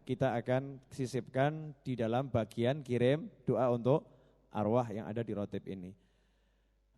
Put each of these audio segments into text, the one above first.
kita akan sisipkan di dalam bagian kirim doa untuk arwah yang ada di rotib ini.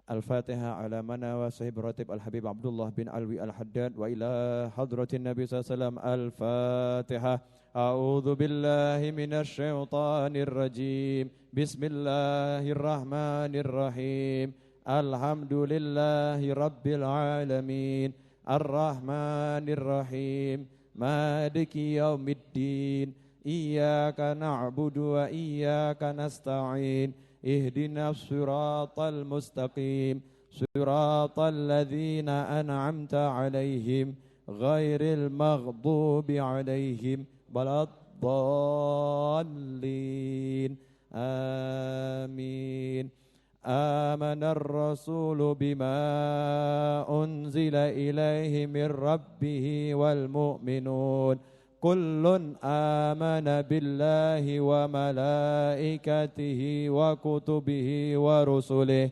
Al-Fatihah ala mana wa sahib rotib Al-Habib Abdullah bin Alwi Al-Haddad wa ila hadratin Nabi SAW. Al-Fatihah. A'udhu billahi minasy syaithanir rajim. Bismillahirrahmanirrahim. Alhamdulillahi rabbil alamin. Ar-Rahmanir Rahim. Maliki yaumiddin. Iyyaka na'budu wa iyyaka nasta'in. Ihdinas siratal mustaqim. Siratal ladzina an'amta 'alaihim ghairil maghdubi 'alaihim waladdallin. Amin. Amanar rasulu bima unzila ilaihi min rabbih wal mu'minun kullun amana billahi wa malaikatihi wa kutubihi wa rusulihi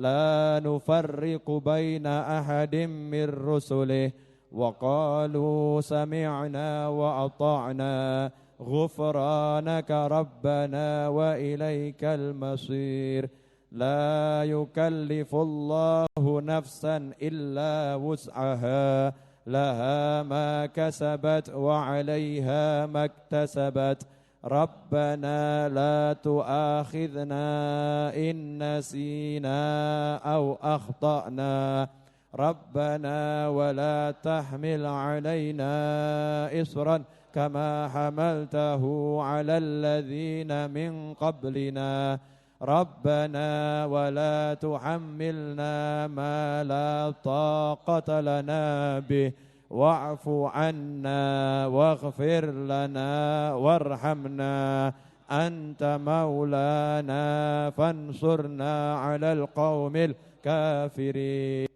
la nufarriqu baina ahadin min rusulihi wa qalu sami'na wa ata'na ghufranaka rabbana wa ilaikal masir. La yukallifullahu nafsan illa wus'aha laha ma kasabat wa 'alayha maktasabat. Rabbana la tu'akhidhna in nasina aw akhtana. Rabbana wa la tahmil 'alayna isran kama hamaltahu 'alal ladzina min qablina. Rabbana wa la tuhammilna ma la taqata lana bih wa'fu anna waghfir lana warhamna anta maulana fansurna 'alal qaumil kafirin.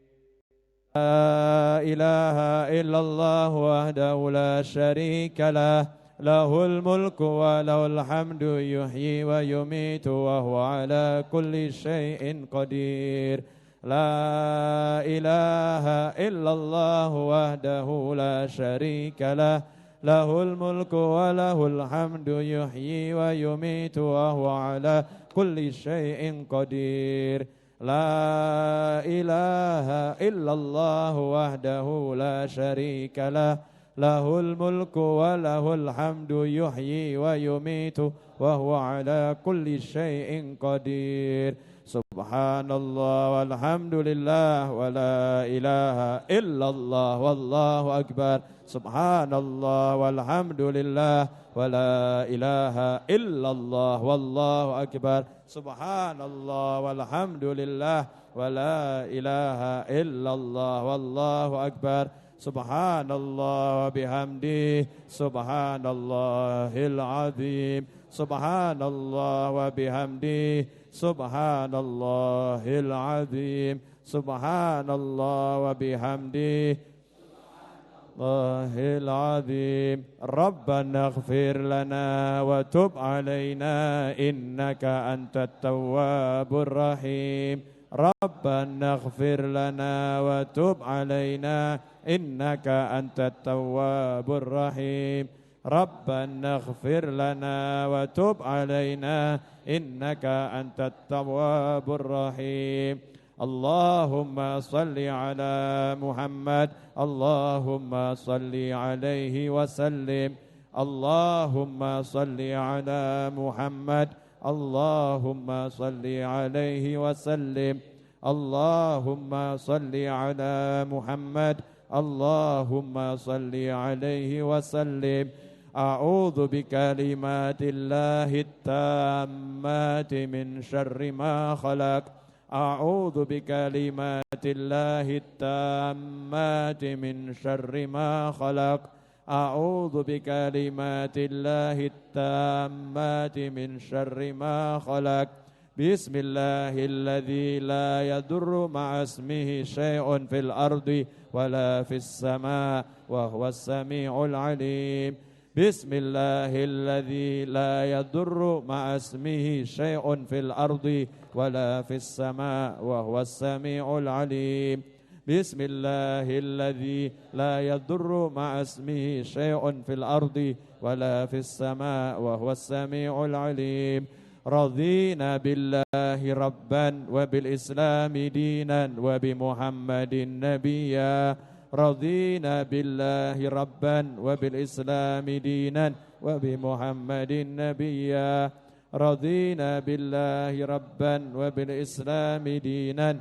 La ilaha illallah wahdahu la syarika lah. Lahul mulku wa lahul hamdu yuhyi wa yumitu wa huwa ala kulli syai'in qadir. La ilaha illallah wahdahu la syarika lah. Lahul mulku wa lahul hamdu yuhyi wa yumitu wa huwa ala kulli syai'in qadir. La ilaha illallah wahdahu la syarika lah. Lahul mulku wa lahul hamdu yuhyi wa yumitu wa huwa ala kulli syai'in qadir. Subhanallah walhamdulillah wa la ilaha illallah wallahu akbar. Subhanallah walhamdulillah wa la ilaha illallah wallahu akbar. Subhanallah walhamdulillah wa la ilaha illallah wallahu akbar. Subhanallah wa bihamdihi subhanallahil azim. Subhanallah wa bihamdihi subhanallahil azim. Subhanallah wa bihamdihi subhanallahil azim. Rabbana ighfir lana wa tub alaina innaka antat tawwabur rahim. Rabbana ighfir lana wa tub alaina innaka antat tawwabur rahim. Rabbana ighfir lana wa tub alaina innaka antat tawwabur rahim. Allahumma salli ala Muhammad. Allahumma salli alaihi wa sallim. Allahumma salli ala Muhammad. Allahumma salli alaihi wa sallim. Allahumma salli ala Muhammad. Allahumma salli alaihi wa sallim. A'udzu bikalimatillahi tammati min syarri ma khalaq. A'udzu bikalimatillahi tammati min syarri ma khalaq. A'udzu bikalimatillahi tammati min syarri ma khalaq. Bismillahilladzi la yadurru ma'asmihi syai'un fil ardi wala fis sama wa huwas sami'ul alim. Bismillahilladzi la yadurru ma'asmihi syai'un fil ardi wala fis sama wa huwas sami'ul alim. بسم الله الذي لا يضر مع اسمه شيء في الأرض ولا في السماء وهو السميع العليم. رضينا بالله ربا وبالإسلام دينا وبمحمد نبيا. رضينا بالله ربا وبالإسلام دينا وبمحمد نبيا. رضينا بالله ربا وبالإسلام دينا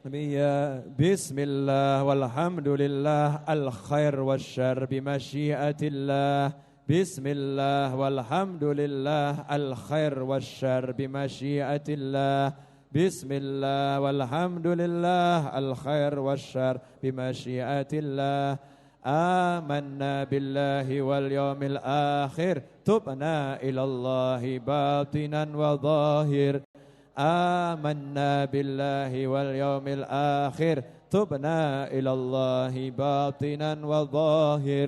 نبيا. بسم الله والحمد لله الخير والشر بمشيئة الله. بسم الله والحمد لله الخير والشر بمشيئة الله. بسم الله والحمد لله الخير والشر بمشيئة الله. آمنا بالله واليوم الآخر تبنا إلى الله باطنا وظاهر. آمنا بالله واليوم الآخر تبنا إلى الله باطنا وظاهر.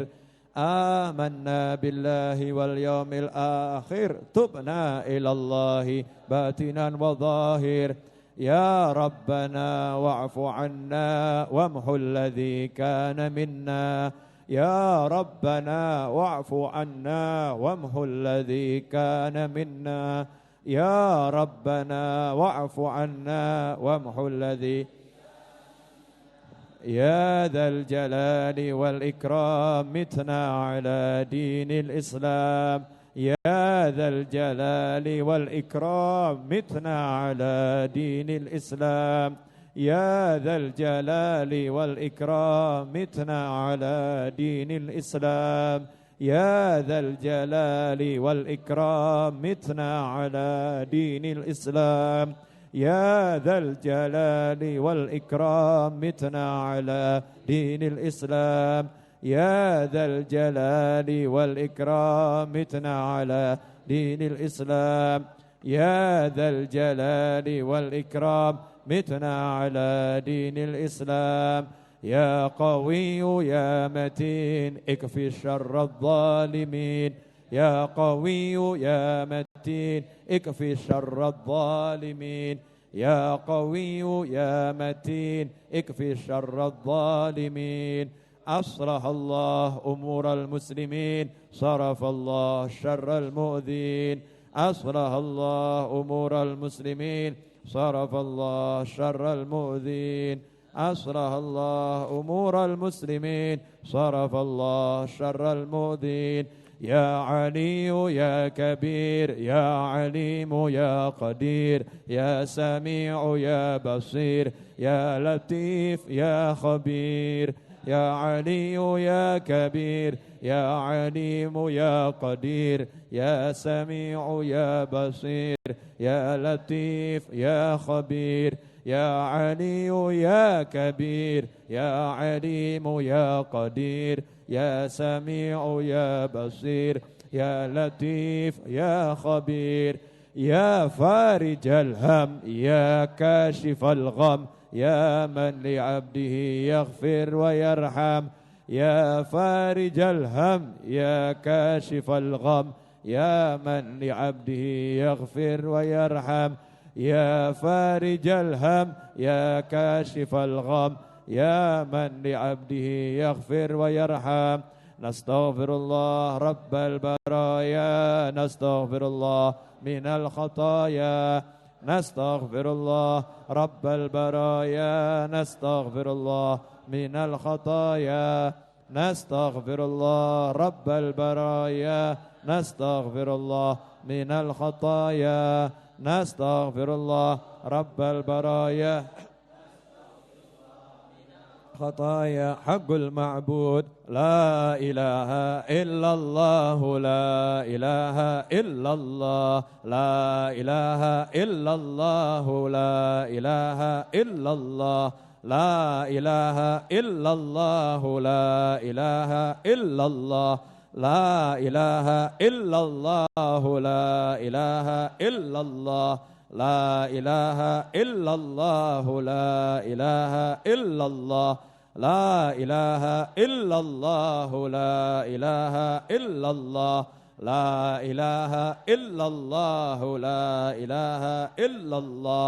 آمنا بالله واليوم الآخر تبنا إلى الله باطنا وظاهر. يا ربنا واعف عنا وامحو الذي كان منا. يا ربنا واعف عنا وامحو الذي كان منا. يا ربنا واعف عنا وامحو الذي. يا ذا الجلال والإكرام متنا على دين الإسلام. يا ذا الجلال والإكرام متنا على دين الإسلام. يا ذا الجلال والإكرام متنا على دين الإسلام. يا ذا الجلال والإكرام متنا على دين الإسلام. يا ذا الجلال والإكرام متنا على دين الإسلام. يا ذا الجلال والإكرام متنا على دين الإسلام. يا ذا الجلال والإكرام متنا على دين الإسلام. يا قوي يا متين اكفي شر الظالمين. يا قوي يا متين اكفي شر الظالمين. يا قوي يا متين اكفي شر الظالمين. أصلح الله أمور المسلمين. صرف الله شر المؤذين. أصلح الله أمور المسلمين. صرف الله شر المؤذين. أصلح الله أمور المسلمين. صرف الله شر المؤذين. يا علي يا كبير يا عليم يا قدير يا سميع يا بصير يا لطيف يا خبير. يا علي يا كبير يا عليم يا قدير يا سميع يا بصير يا لطيف يا خبير. يا علي يا كبير يا عليم يا قدير يا سميع يا بصير يا لطيف يا خبير. يا فارج الهم يا كاشف الغم يا من لعبده يغفر ويرحم. يا فارج الهم يا كاشف الغم يا من لعبده يغفر ويرحم. يا فارج الهم يا كاشف الغم يا من لعبده يغفر ويرحم. نستغفر الله رب البرايا. نستغفر الله من الخطايا. نستغفر الله رب البرايا. نستغفر الله من الخطايا. نستغفر الله رب البرايا. نستغفر الله من الخطايا. نستغفر الله رب البرايا. خطايا حق المعبود. لا إله إلا الله. لا إله إلا الله. لا إله إلا الله. لا إله إلا الله. لا إله إلا الله. لا إله إلا الله. لا إله إلا الله. لا إله إلا الله. لا إله إلا الله. لا إله إلا الله. لا إله إلا الله. لا إله إلا الله. لا إله إلا الله. لا إله إلا الله.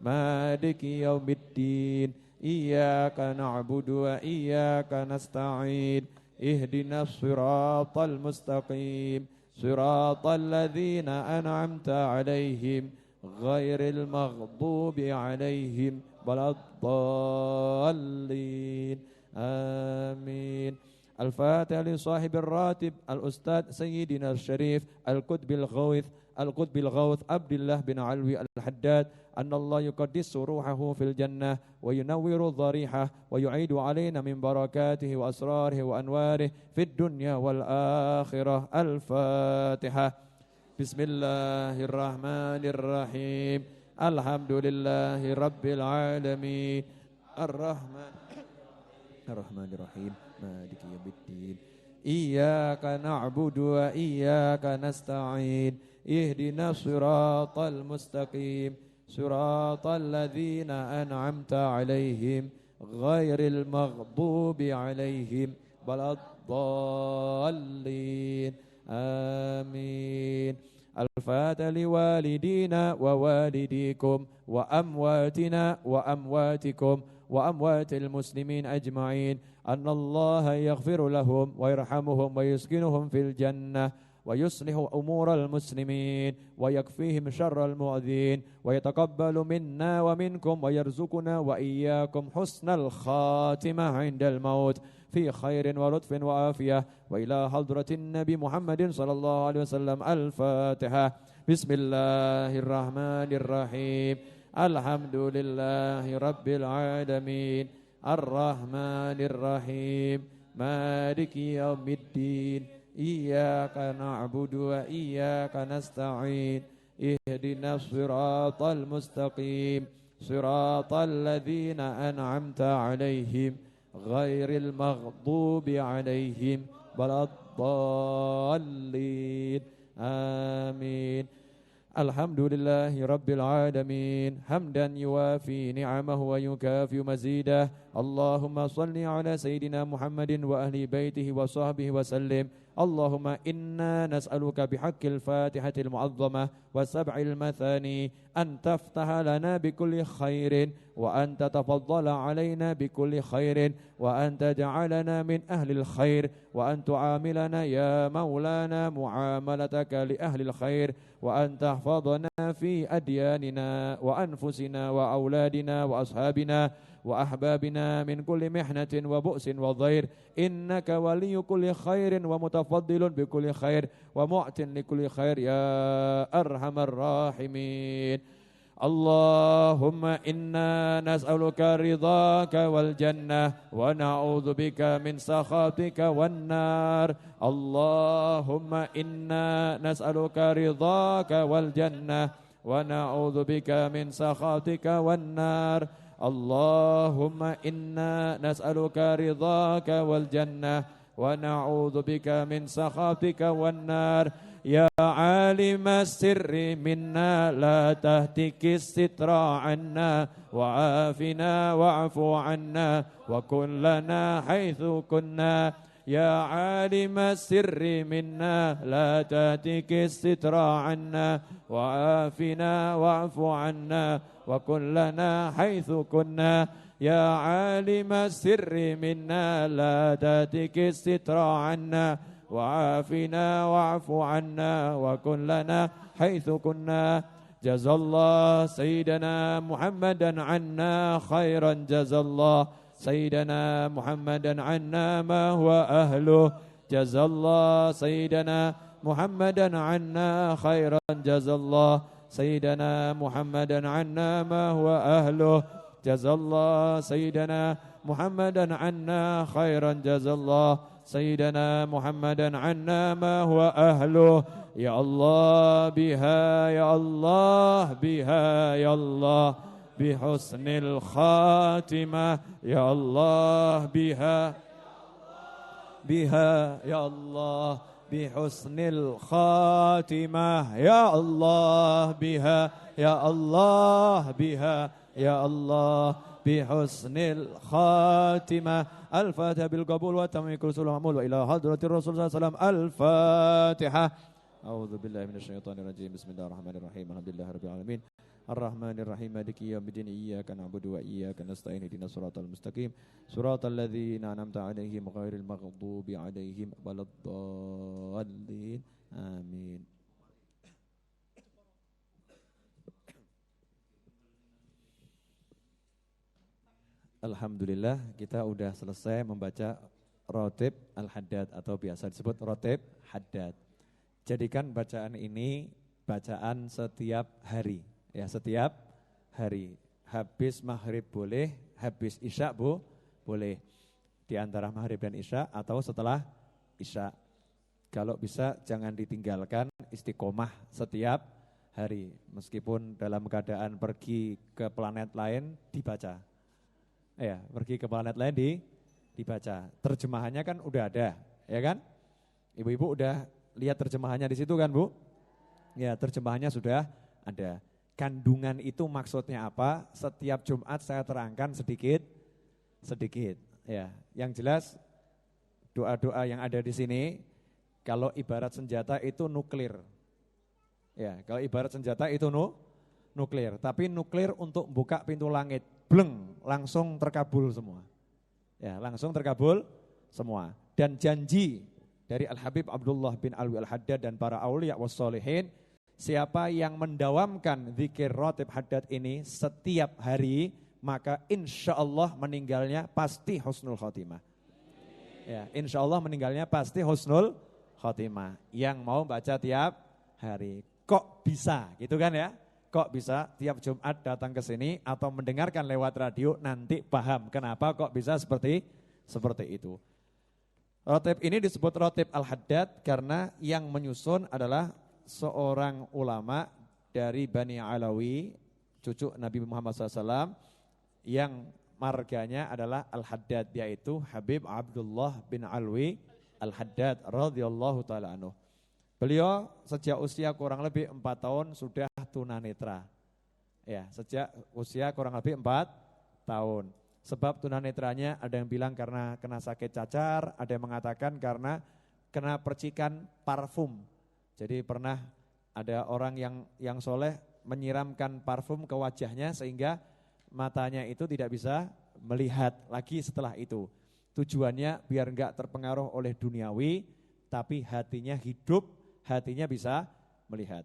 مالك يوم الدين إياك نعبد وإياك نستعين اهدنا الصراط المستقيم صراط الذين أنعمت عليهم غير المغضوب عليهم ولا الضالين آمين. الفاتحة لصاحب الراتب الأستاذ سيدنا الشريف القطب الغوث عبد الله بن علوي الحداد أن الله يقدس روحه في الجنة وينور ضريحه ويعيد علينا من بركاته وأسراره وأنواره في الدنيا والآخرة. الفاتحة. بسم الله الرحمن الرحيم الحمد لله رب العالمين الرحمن الرحيم مالك يوم الدين إياك نعبد وإياك نستعين اهدنا الصراط المستقيم صراط الذين أنعمت عليهم غير المغضوب عليهم ولا الضالين آمين. الفاتحة لوالدينا ووالديكم وأمواتنا وأمواتكم وأموات المسلمين أجمعين أن الله يغفر لهم ويرحمهم ويسكنهم في الجنة ويصلح أمور المسلمين ويكفيهم شر المؤذين ويتقبل منا ومنكم ويرزقنا وإياكم حسن الخاتمة عند الموت في خير ولطف وعافية وإلى حضرة النبي محمد صلى الله عليه وسلم. الفاتحة. بسم الله الرحمن الرحيم الحمد لله رب العالمين الرحمن الرحيم مالك يوم الدين إياك نعبد وإياك نستعين اهدنا الصراط المستقيم صراط الذين أنعمت عليهم غير المغضوب عليهم ولا الضالين آمين. الحمد لله رب العالمين حمدا يوافي نعمه ويكافئ مزيده. اللهم صل على سيدنا محمد وأهل بيته وصحبه وسلم. اللهم إنا نسألك بحق الفاتحة المعظمة والسبع المثاني أن تفتح لنا بكل خير وأن تتفضل علينا بكل خير وأن تجعلنا من أهل الخير وأن تعاملنا يا مولانا معاملتك لأهل الخير وأن تحفظنا في أدياننا وأنفسنا وأولادنا وأصحابنا وأحبابنا من كل محنة وبؤس وضير إنك ولي كل خير ومتفضل بكل خير ومعت لكل خير يا أرحم الراحمين. اللهم إنا نسألك رضاك والجنة ونعوذ بك من سخطك والنار. اللهم إنا نسألك رضاك والجنة ونعوذ بك من سخطك والنار. اللهم إنا نسألك رضاك والجنة ونعوذ بك من سخطك والنار. يا عالم السر منا لا تهتك الستر عنا وعافنا واعف عنا وكن لنا حيث كنا. يا عالم السر منا لا تهتك الستر عنا وعافنا واعف عنا وكن لنا حيث كنا. يا عالم السر منا لا تهتك الستر عنا وعافنا واعف عنا وكن لنا حيث كنا. جزا الله سيدنا محمدا عنا خيرا. جزا الله سيدنا محمدا عنا ما هو أهله. جزا الله سيدنا محمدا عنا خيرا. جزا الله سيدنا محمدا عنا ما هو أهله. جزا الله سيدنا محمدا عنا خيرا. جزا الله سيدنا محمدا عنا ما هو أهله. يا الله بها يا الله بها يا الله بحسن الخاتمة. يا الله بها يا الله بحسن الخاتمة. يا الله بها يا الله بها يا الله بحسن الخاتمة. الفاتحة بالقبول وتمام كل سؤال معمول وإلى حضرة الرسول صلى الله عليه وسلم. الفاتحة. أعوذ بالله من الشيطان الرجيم. بسم الله الرحمن الرحيم. الحمد لله رب العالمين Ar-Rahmanir Rahim Maliki yaumiddin iyyaka na'budu wa iyyaka nasta'in ihdinas siratal mustaqim siratal ladzina an'amta 'alaihim ghairil maghdubi 'alaihim waladdallin. Amin. Alhamdulillah kita udah selesai membaca Rotib Al-Haddad atau biasa disebut Rotib Haddad. Jadikan bacaan ini bacaan setiap hari, ya setiap hari. Habis maghrib boleh, habis isya boleh. Di antara maghrib dan isya atau setelah isya. Kalau bisa jangan ditinggalkan, istiqomah setiap hari. Meskipun dalam keadaan pergi ke planet lain dibaca. Ya, pergi ke planet lain dibaca. Terjemahannya kan udah ada, ya kan? Ibu-ibu udah lihat terjemahannya di situ kan, Bu? Ya, terjemahannya sudah ada. Kandungan itu maksudnya apa? Setiap Jumat saya terangkan sedikit. Ya, yang jelas doa-doa yang ada di sini, kalau ibarat senjata itu nuklir. Ya, kalau ibarat senjata itu nuklir, tapi nuklir untuk buka pintu langit. Bleng, langsung terkabul semua. Ya, langsung terkabul semua. Dan janji dari Al-Habib Abdullah bin Alwi Al-Haddad dan para aulia wassolihin, siapa yang mendawamkan zikir Rotib Haddad ini setiap hari, maka insya Allah meninggalnya pasti husnul khotimah. Ya, insya Allah meninggalnya pasti husnul khotimah. Yang mau baca tiap hari. Kok bisa gitu kan ya? Kok bisa tiap Jumat datang ke sini atau mendengarkan lewat radio, nanti paham kenapa kok bisa seperti itu. Rotib ini disebut Rotib Al-Haddad karena yang menyusun adalah seorang ulama dari Bani Alawi, cucu Nabi Muhammad SAW, yang marganya adalah Al-Haddad, yaitu Habib Abdullah bin Alwi Al-Haddad radhiyallahu ta'ala anhu. Beliau sejak usia kurang lebih 4 tahun sudah tunanetra. Ya, sejak usia kurang lebih 4 tahun. Sebab tunanetranya ada yang bilang karena kena sakit cacar, ada yang mengatakan karena kena percikan parfum. Jadi pernah ada orang yang soleh menyiramkan parfum ke wajahnya sehingga matanya itu tidak bisa melihat lagi setelah itu. Tujuannya biar enggak terpengaruh oleh duniawi, tapi hatinya hidup, hatinya bisa melihat.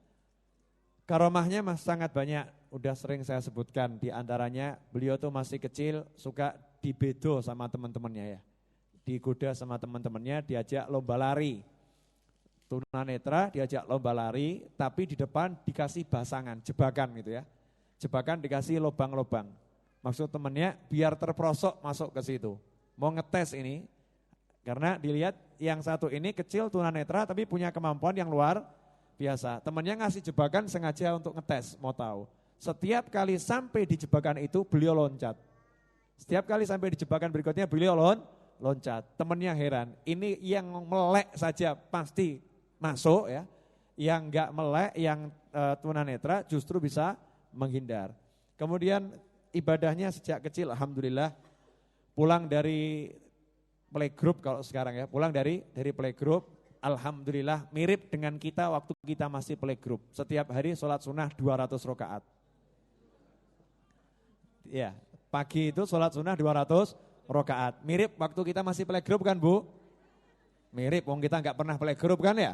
Karomahnya sangat banyak, udah sering saya sebutkan. Di antaranya beliau tuh masih kecil suka dibedo sama teman-temannya ya. Digoda sama teman-temannya, diajak lomba lari. Tunanetra diajak lomba lari, tapi di depan dikasih basangan, jebakan gitu ya. Jebakan dikasih lobang-lobang. Maksud temannya biar terprosok masuk ke situ. Mau ngetes ini, karena dilihat yang satu ini kecil tunanetra tapi punya kemampuan yang luar biasa. Temannya ngasih jebakan sengaja untuk ngetes, mau tahu. Setiap kali sampai di jebakan itu beliau loncat. Setiap kali sampai di jebakan berikutnya beliau loncat. Temannya heran, ini yang melek saja pasti masuk ya. Yang enggak melek, yang tunanetra justru bisa menghindar. Kemudian ibadahnya sejak kecil alhamdulillah, pulang dari playgroup kalau sekarang ya, pulang dari playgroup, alhamdulillah mirip dengan kita waktu kita masih playgroup. Setiap hari sholat sunnah 200 rakaat. Ya, pagi itu sholat sunnah 200 rakaat. Mirip waktu kita masih playgroup kan Bu? Mirip, wong kita enggak pernah playgroup kan ya?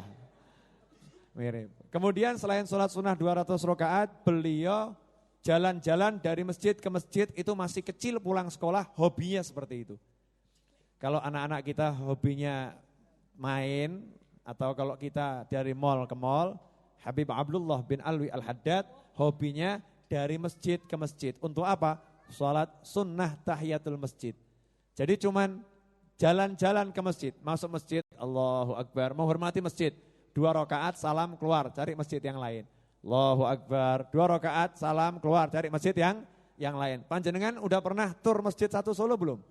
Mirip. Kemudian selain sholat sunnah 200 rakaat, beliau jalan-jalan dari masjid ke masjid itu masih kecil pulang sekolah, hobinya seperti itu. Kalau anak-anak kita hobinya main, atau kalau kita dari mall ke mall, Habib Abdullah bin Alwi Al-Haddad hobinya dari masjid ke masjid. Untuk apa? Sholat sunnah tahiyatul masjid. Jadi cuman jalan-jalan ke masjid, masuk masjid, Allahu Akbar, menghormati masjid. 2 rakaat salam keluar, cari masjid yang lain. Allahu Akbar, 2 rakaat salam keluar, cari masjid yang lain. Panjenengan udah pernah tur masjid satu Solo belum?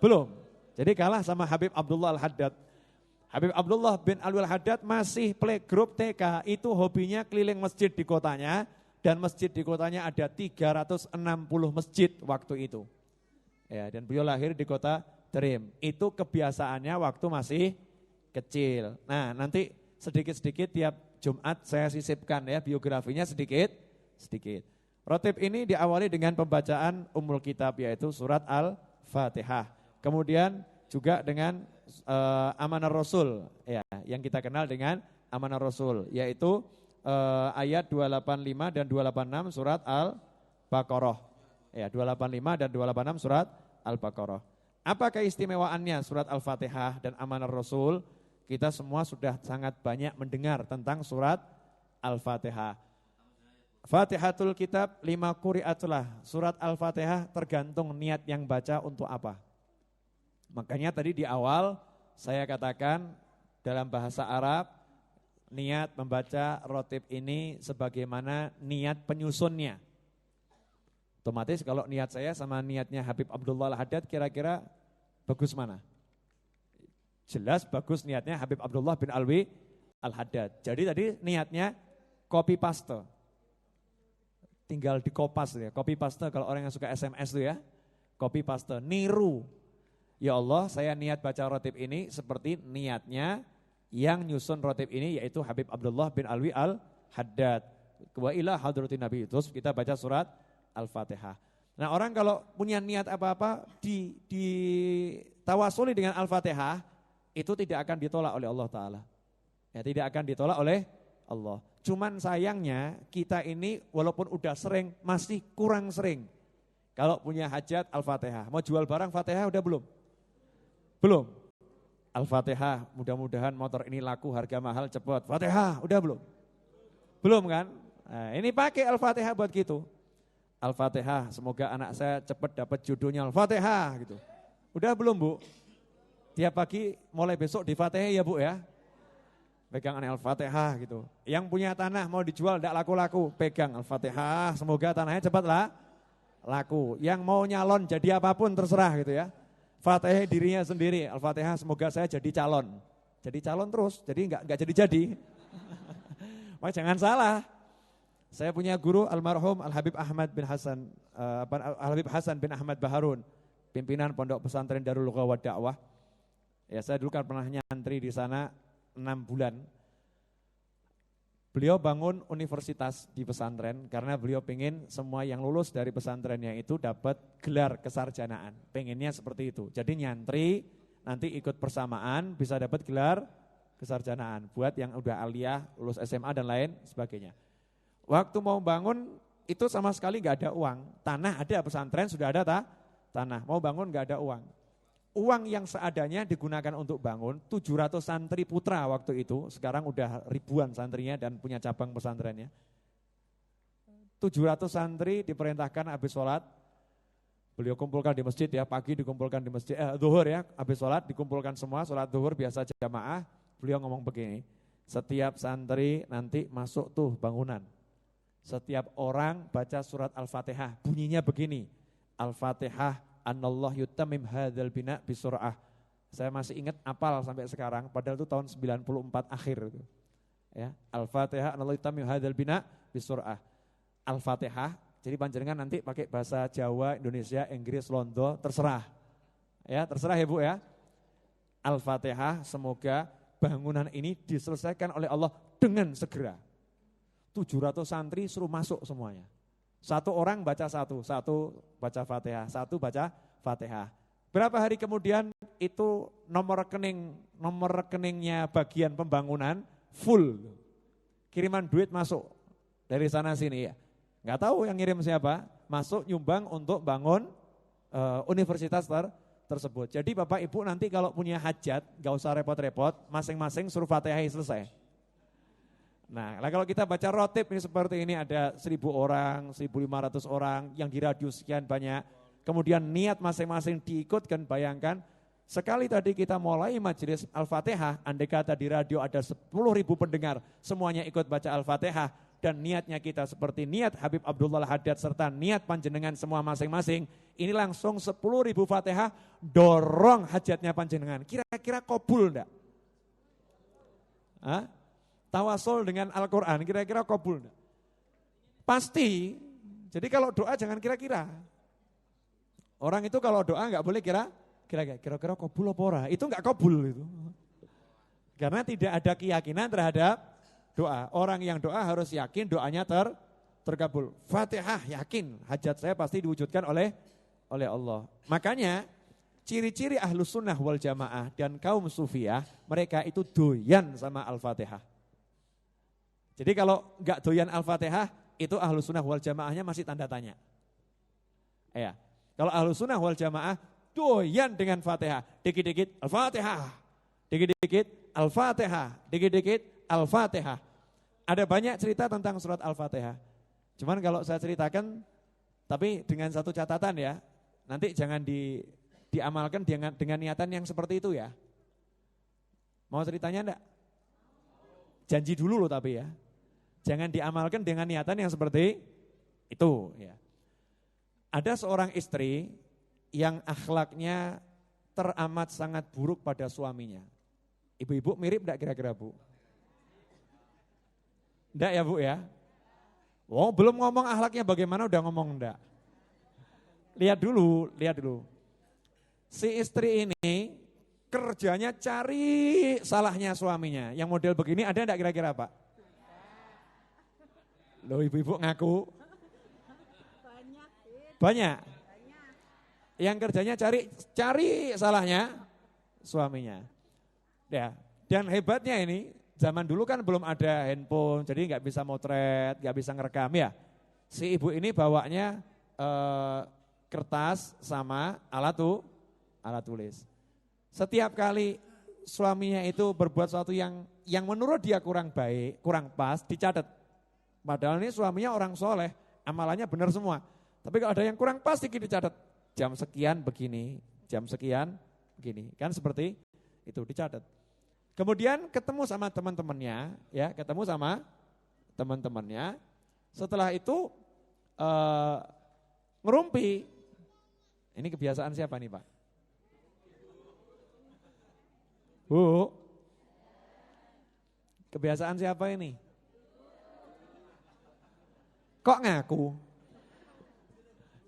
Belum. Jadi kalah sama Habib Abdullah Al-Haddad. Habib Abdullah bin Alwi Al-Haddad masih playgroup TK, itu hobinya keliling masjid di kotanya, dan masjid di kotanya ada 360 masjid waktu itu. Ya, dan beliau lahir di kota Trim. Itu kebiasaannya waktu masih kecil. Nah, nanti sedikit-sedikit tiap Jumat saya sisipkan ya biografinya sedikit. Rotib ini diawali dengan pembacaan Ummul Kitab yaitu surat Al-Fatihah. Kemudian juga dengan Amanah Rasul ya, yang kita kenal dengan Amanah Rasul yaitu ayat 285 dan 286 surat Al-Baqarah. Ya, 285 dan 286 surat Al-Baqarah. Apa keistimewaannya surat Al-Fatihah dan Amanah Rasul? Kita semua sudah sangat banyak mendengar tentang surat Al-Fatihah. Fatihatul kitab 5 quri'atlah. Surat Al-Fatihah tergantung niat yang baca untuk apa. Makanya tadi di awal saya katakan dalam bahasa Arab niat membaca rotib ini sebagaimana niat penyusunnya. Otomatis kalau niat saya sama niatnya Habib Abdullah Al-Haddad kira-kira bagus mana? Jelas bagus niatnya Habib Abdullah bin Alwi Al-Haddad. Jadi tadi niatnya copy paste. Tinggal dikopas ya, copy paste kalau orang yang suka SMS itu ya, copy paste, niru. Ya Allah, saya niat baca rotib ini seperti niatnya yang nyusun rotib ini yaitu Habib Abdullah bin Alwi Al-Haddad. Wa ila hadratin Nabi, terus kita baca surat Al-Fatihah. Nah orang kalau punya niat apa-apa ditawasuli dengan Al-Fatihah, itu tidak akan ditolak oleh Allah Ta'ala. Ya, tidak akan ditolak oleh Allah. Cuman sayangnya kita ini walaupun udah sering masih kurang sering. Kalau punya hajat Al-Fatihah, mau jual barang Fatihah udah belum? Belum. Al-Fatihah, mudah-mudahan motor ini laku harga mahal cepat. Fatihah udah belum? Belum kan? Nah, ini pakai Al-Fatihah buat gitu. Al-Fatihah, semoga anak saya cepat dapat jodohnya Al-Fatihah gitu. Udah belum Bu? Tiap pagi mulai besok di Fatihah ya Bu ya. Pegang Al-Fatihah gitu. Yang punya tanah mau dijual tidak laku-laku, pegang Al-Fatihah, semoga tanahnya cepatlah laku. Yang mau nyalon jadi apapun terserah gitu ya. Fatihah dirinya sendiri, Al-Fatihah semoga saya jadi calon. Jadi calon terus, jadi enggak jadi-jadi. Maka jangan salah. Saya punya guru almarhum Al-Habib Ahmad bin Hasan, Al-Habib Hasan bin Ahmad Baharun, pimpinan Pondok Pesantren Darul Lughah wa Da'wah. Ya saya dulu kan pernah nyantri di sana 6 bulan. Beliau bangun universitas di pesantren karena beliau pengen semua yang lulus dari pesantrennya itu dapat gelar kesarjanaan. Pengennya seperti itu. Jadi nyantri nanti ikut persamaan bisa dapat gelar kesarjanaan. Buat yang udah aliyah, lulus SMA dan lain sebagainya. Waktu mau bangun itu sama sekali gak ada uang. Tanah ada, pesantren sudah ada tanah. Mau bangun gak ada uang. Uang yang seadanya digunakan untuk bangun 700 santri putra waktu itu, sekarang udah ribuan santrinya dan punya cabang pesantrennya. 700 santri diperintahkan habis sholat, beliau kumpulkan di masjid ya, pagi dikumpulkan di masjid, zuhur ya, habis sholat dikumpulkan semua, sholat zuhur biasa jamaah, beliau ngomong begini, setiap santri nanti masuk tuh bangunan, setiap orang baca surat Al-Fatihah, bunyinya begini, Al-Fatihah, Anallah yutamim hadzal bina bisur'ah. Saya masih ingat apal sampai sekarang padahal itu tahun 94 akhir itu. Ya, Al-Fatihah Anallah yutamim hadzal bina bisur'ah. Al-Fatihah, jadi panjenengan nanti pakai bahasa Jawa, Indonesia, Inggris, Londo, terserah. Ya, terserah ya Bu ya. Al-Fatihah, semoga bangunan ini diselesaikan oleh Allah dengan segera. 700 santri suruh masuk semuanya. Satu orang baca satu baca Fatihah, satu baca Fatihah. Berapa hari kemudian itu nomor rekeningnya bagian pembangunan full. Kiriman duit masuk dari sana sini ya. Enggak tahu yang ngirim siapa, masuk nyumbang untuk bangun universitas tersebut. Jadi Bapak Ibu nanti kalau punya hajat, enggak usah repot-repot, masing-masing suruh Fatihah selesai. Nah, kalau kita baca rotib ini seperti ini ada 1.000 orang, 1.500 orang yang di radius sekian banyak. Kemudian niat masing-masing diikutkan, bayangkan. Sekali tadi kita mulai majelis Al-Fatihah, andai kata di radio ada 10.000 pendengar, semuanya ikut baca Al-Fatihah. Dan niatnya kita seperti niat Habib Abdullah Al-Haddad serta niat panjenengan semua masing-masing. Ini langsung 10.000 Fatihah dorong hajatnya panjenengan. Kira-kira kabul enggak? Hah? Tawasul dengan Al-Quran, kira-kira kabul enggak? Pasti. Jadi kalau doa jangan kira-kira. Orang itu kalau doa enggak boleh kira-kira kabul apa ora? Itu enggak kabul itu. Karena tidak ada keyakinan terhadap doa. Orang yang doa harus yakin doanya terkabul. Fatihah yakin hajat saya pasti diwujudkan oleh Allah. Makanya ciri-ciri ahlus sunnah wal jamaah dan kaum sufiyah, mereka itu doyan sama Al-Fatihah. Jadi kalau enggak doyan Al-Fatihah, itu ahlus sunnah wal jamaahnya masih tanda tanya. Ya. Kalau ahlus sunnah wal jamaah doyan dengan Fatihah, dikit-dikit Al-Fatihah, dikit-dikit Al-Fatihah, dikit-dikit Al-Fatihah. Ada banyak cerita tentang surat Al-Fatihah. Cuman kalau saya ceritakan, tapi dengan satu catatan ya, nanti jangan diamalkan dengan niatan yang seperti itu ya. Mau ceritanya enggak? Janji dulu loh tapi ya. Jangan diamalkan dengan niatan yang seperti itu ya. Ada seorang istri yang akhlaknya teramat sangat buruk pada suaminya. Ibu-ibu mirip enggak kira-kira Bu? Enggak ya Bu ya? Oh belum ngomong akhlaknya bagaimana udah ngomong enggak. Lihat dulu. Si istri ini kerjanya cari salahnya suaminya. Yang model begini ada enggak kira-kira Pak? Loh ibu-ibu ngaku? Banyak. Yang kerjanya cari salahnya suaminya. Ya, dan hebatnya ini zaman dulu kan belum ada handphone, jadi nggak bisa motret, nggak bisa ngerekam ya. Si ibu ini bawanya kertas sama alat tulis. Setiap kali suaminya itu berbuat sesuatu yang menurut dia kurang baik, kurang pas, dicatat. Padahal ini suaminya orang soleh, amalannya benar semua. Tapi kalau ada yang kurang pas dikit dicatat. Jam sekian begini, jam sekian begini. Kan seperti itu dicatat. Kemudian ketemu sama teman-temannya, ya, Setelah itu ngerumpi. Ini kebiasaan siapa nih Pak? Bu, kebiasaan siapa ini? Kok ngaku?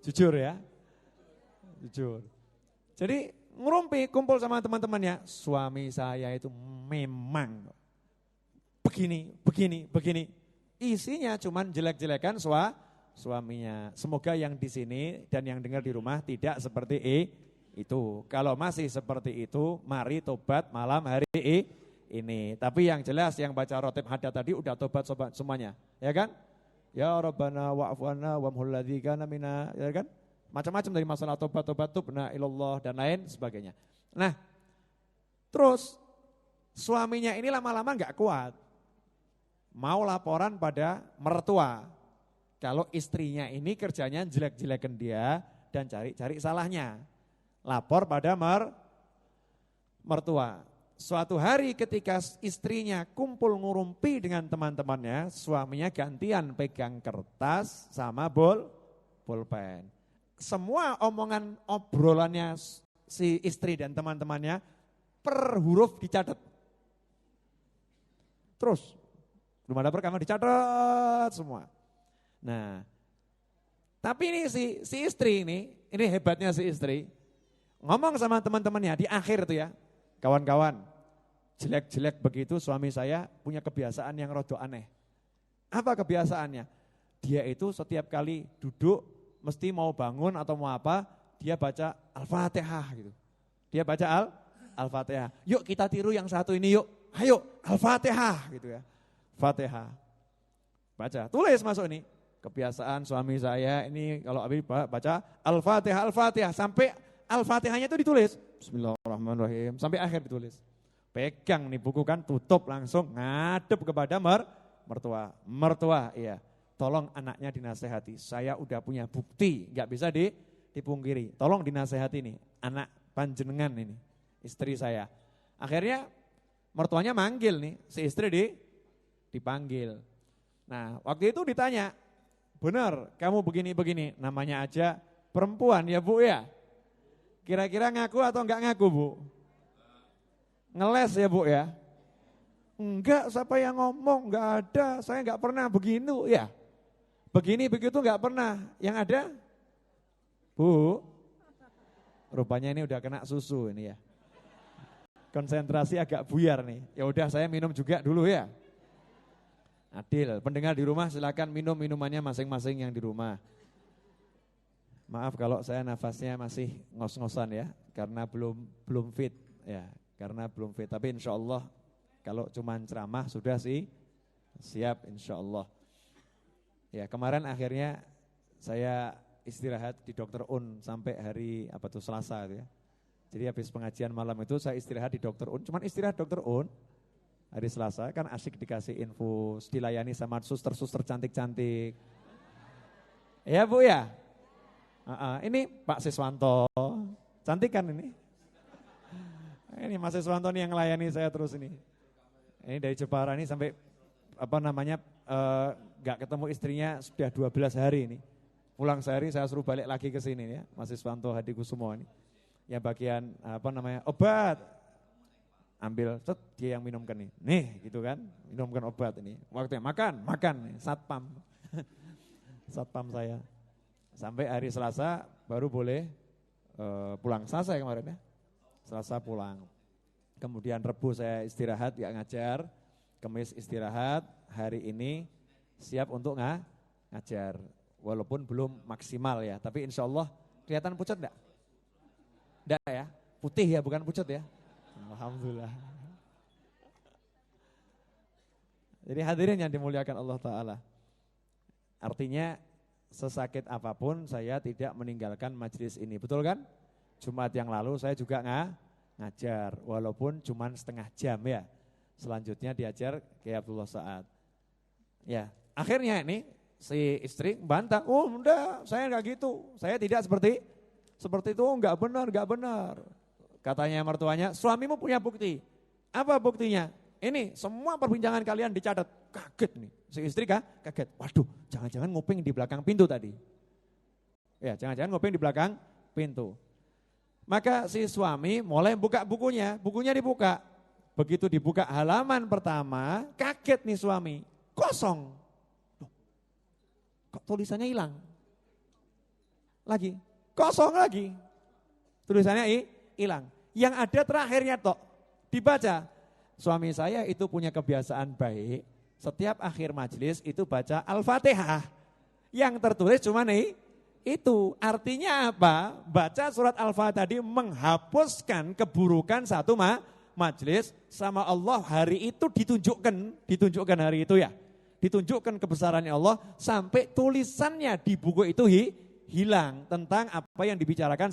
Jujur ya, jujur. Jadi ngerumpi, kumpul sama teman-temannya, suami saya itu memang begini. Isinya cuman jelek-jelekan suaminya. Semoga yang di sini dan yang dengar di rumah tidak seperti itu. Kalau masih seperti itu, mari tobat malam hari ini. Tapi yang jelas yang baca rotib hadat tadi udah tobat sobat semuanya, ya kan? Ya Rabbana wa'fu anna wamhul ladzi kana minna, ya kan? Macam-macam dari masalah tobat tubna ilallah dan lain sebagainya. Nah, terus suaminya ini lama-lama enggak kuat. Mau laporan pada mertua. Kalau istrinya ini kerjanya jelek-jelekan dia dan cari-cari salahnya. Lapor pada mertua. Suatu hari ketika istrinya kumpul ngurumpi dengan teman-temannya, suaminya gantian pegang kertas sama bolpen. Semua omongan obrolannya si istri dan teman-temannya per huruf dicatat. Terus, belum ada perekaman dicatat semua. Nah, tapi ini si istri ini hebatnya si istri, ngomong sama teman-temannya di akhir tuh ya, kawan-kawan, jelek-jelek begitu suami saya punya kebiasaan yang rada aneh. Apa kebiasaannya? Dia itu setiap kali duduk, mesti mau bangun atau mau apa, dia baca Al-Fatihah gitu. Dia baca Al-Fatihah. Yuk kita tiru yang satu ini yuk, ayo Al-Fatihah gitu ya. Fatihah. Baca, tulis masuk ini. Kebiasaan suami saya ini kalau habis baca Al-Fatihah sampai Al-Fatihahnya itu ditulis. Bismillahirrahmanirrahim. Sampai akhir ditulis. Pegang nih buku kan, tutup langsung ngadep kepada mertua. Mertua, iya. Tolong anaknya dinasehati. Saya udah punya bukti, nggak bisa dipungkiri. Tolong dinasehati nih, anak panjenengan ini, istri saya. Akhirnya mertuanya manggil nih, si istri dipanggil. Nah, waktu itu ditanya, benar kamu begini-begini, namanya aja perempuan ya Bu ya. Kira-kira ngaku atau enggak ngaku Bu? Ngeles ya Bu ya? Enggak, siapa yang ngomong, enggak ada, saya enggak pernah begini ya. Begini begitu enggak pernah, yang ada Bu, rupanya ini udah kena susu ini ya. Konsentrasi agak buyar nih, ya udah saya minum juga dulu ya. Adil. Pendengar di rumah silakan minum minumannya masing-masing yang di rumah. Maaf kalau saya nafasnya masih ngos-ngosan ya, karena belum fit ya, karena belum fit. Tapi insya Allah kalau cuman ceramah sudah sih siap insya Allah. Ya kemarin akhirnya saya istirahat di Dokter Un sampai hari Selasa gitu ya. Jadi habis pengajian malam itu saya istirahat di Dokter Un, cuman istirahat Dokter Un. Hari Selasa kan asik dikasih info, dilayani sama suster-suster cantik-cantik. Ya Bu ya? Ini Pak Siswanto, cantik kan ini? Ini Mas Siswanto nih yang layani saya terus ini. Ini dari Jepara ini sampai gak ketemu istrinya sudah 12 hari ini. Pulang sehari saya suruh balik lagi ke sini ya, Mas Siswanto Hadikusumo ini. Yang bagian obat. Ambil, dia yang minumkan nih gitu kan, minumkan obat ini. Waktunya makan, satpam. Satpam saya. Sampai hari Selasa baru boleh pulang. Selasa ya kemarin ya, Selasa pulang. Kemudian Rebu saya istirahat, gak ngajar. Kamis istirahat, hari ini siap untuk ngajar. Walaupun belum maksimal ya, tapi insya Allah kelihatan pucat enggak? Enggak ya, putih ya bukan pucat ya. Alhamdulillah. Jadi hadirin yang dimuliakan Allah Ta'ala. Artinya sesakit apapun saya tidak meninggalkan majelis ini. Betul kan? Jumat yang lalu saya juga ngajar. Walaupun cuma setengah jam ya. Selanjutnya diajar Kiai Abdullah Sa'ad. Ya, akhirnya ini si istri bantah. Oh enggak, saya enggak gitu. Saya tidak seperti itu, enggak benar. Katanya mertuanya, suamimu punya bukti. Apa buktinya? Ini semua perbincangan kalian dicatat. Kaget nih, si istri kaget. Waduh, jangan-jangan nguping di belakang pintu tadi. Ya, jangan-jangan nguping di belakang pintu. Maka si suami mulai buka bukunya dibuka. Begitu dibuka halaman pertama, kaget nih suami. Kosong. Loh, kok tulisannya hilang? Lagi, kosong lagi. Tulisannya hilang. Yang ada terakhirnya dibaca. Suami saya itu punya kebiasaan baik, setiap akhir majelis itu baca Al-Fatihah. Yang tertulis cuma itu. Artinya apa? Baca surat Al-Fatihah tadi menghapuskan keburukan satu majelis sama Allah hari itu ditunjukkan hari itu ya. Ditunjukkan kebesarannya Allah sampai tulisannya di buku itu hilang tentang apa yang dibicarakan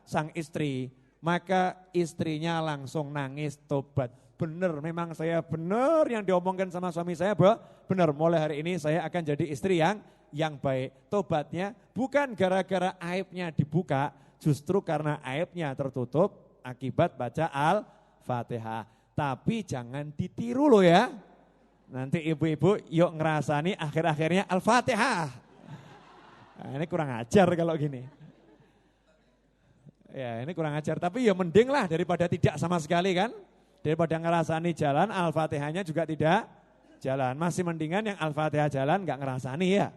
sang istri. Maka istrinya langsung nangis tobat. Benar, memang saya benar yang diomongkan sama suami saya, benar. Mulai hari ini saya akan jadi istri yang baik. Tobatnya bukan gara-gara aibnya dibuka, justru karena aibnya tertutup akibat baca Al-Fatihah. Tapi jangan ditiru loh ya. Nanti ibu-ibu yuk ngerasani akhir-akhirnya Al-Fatihah. Nah, ini kurang ajar kalau gini. Ya ini kurang ajar, tapi ya mending lah daripada tidak sama sekali kan. Daripada ngerasani jalan, Al-Fatihahnya juga tidak jalan. Masih mendingan yang Al-Fatihah jalan gak ngerasani ya.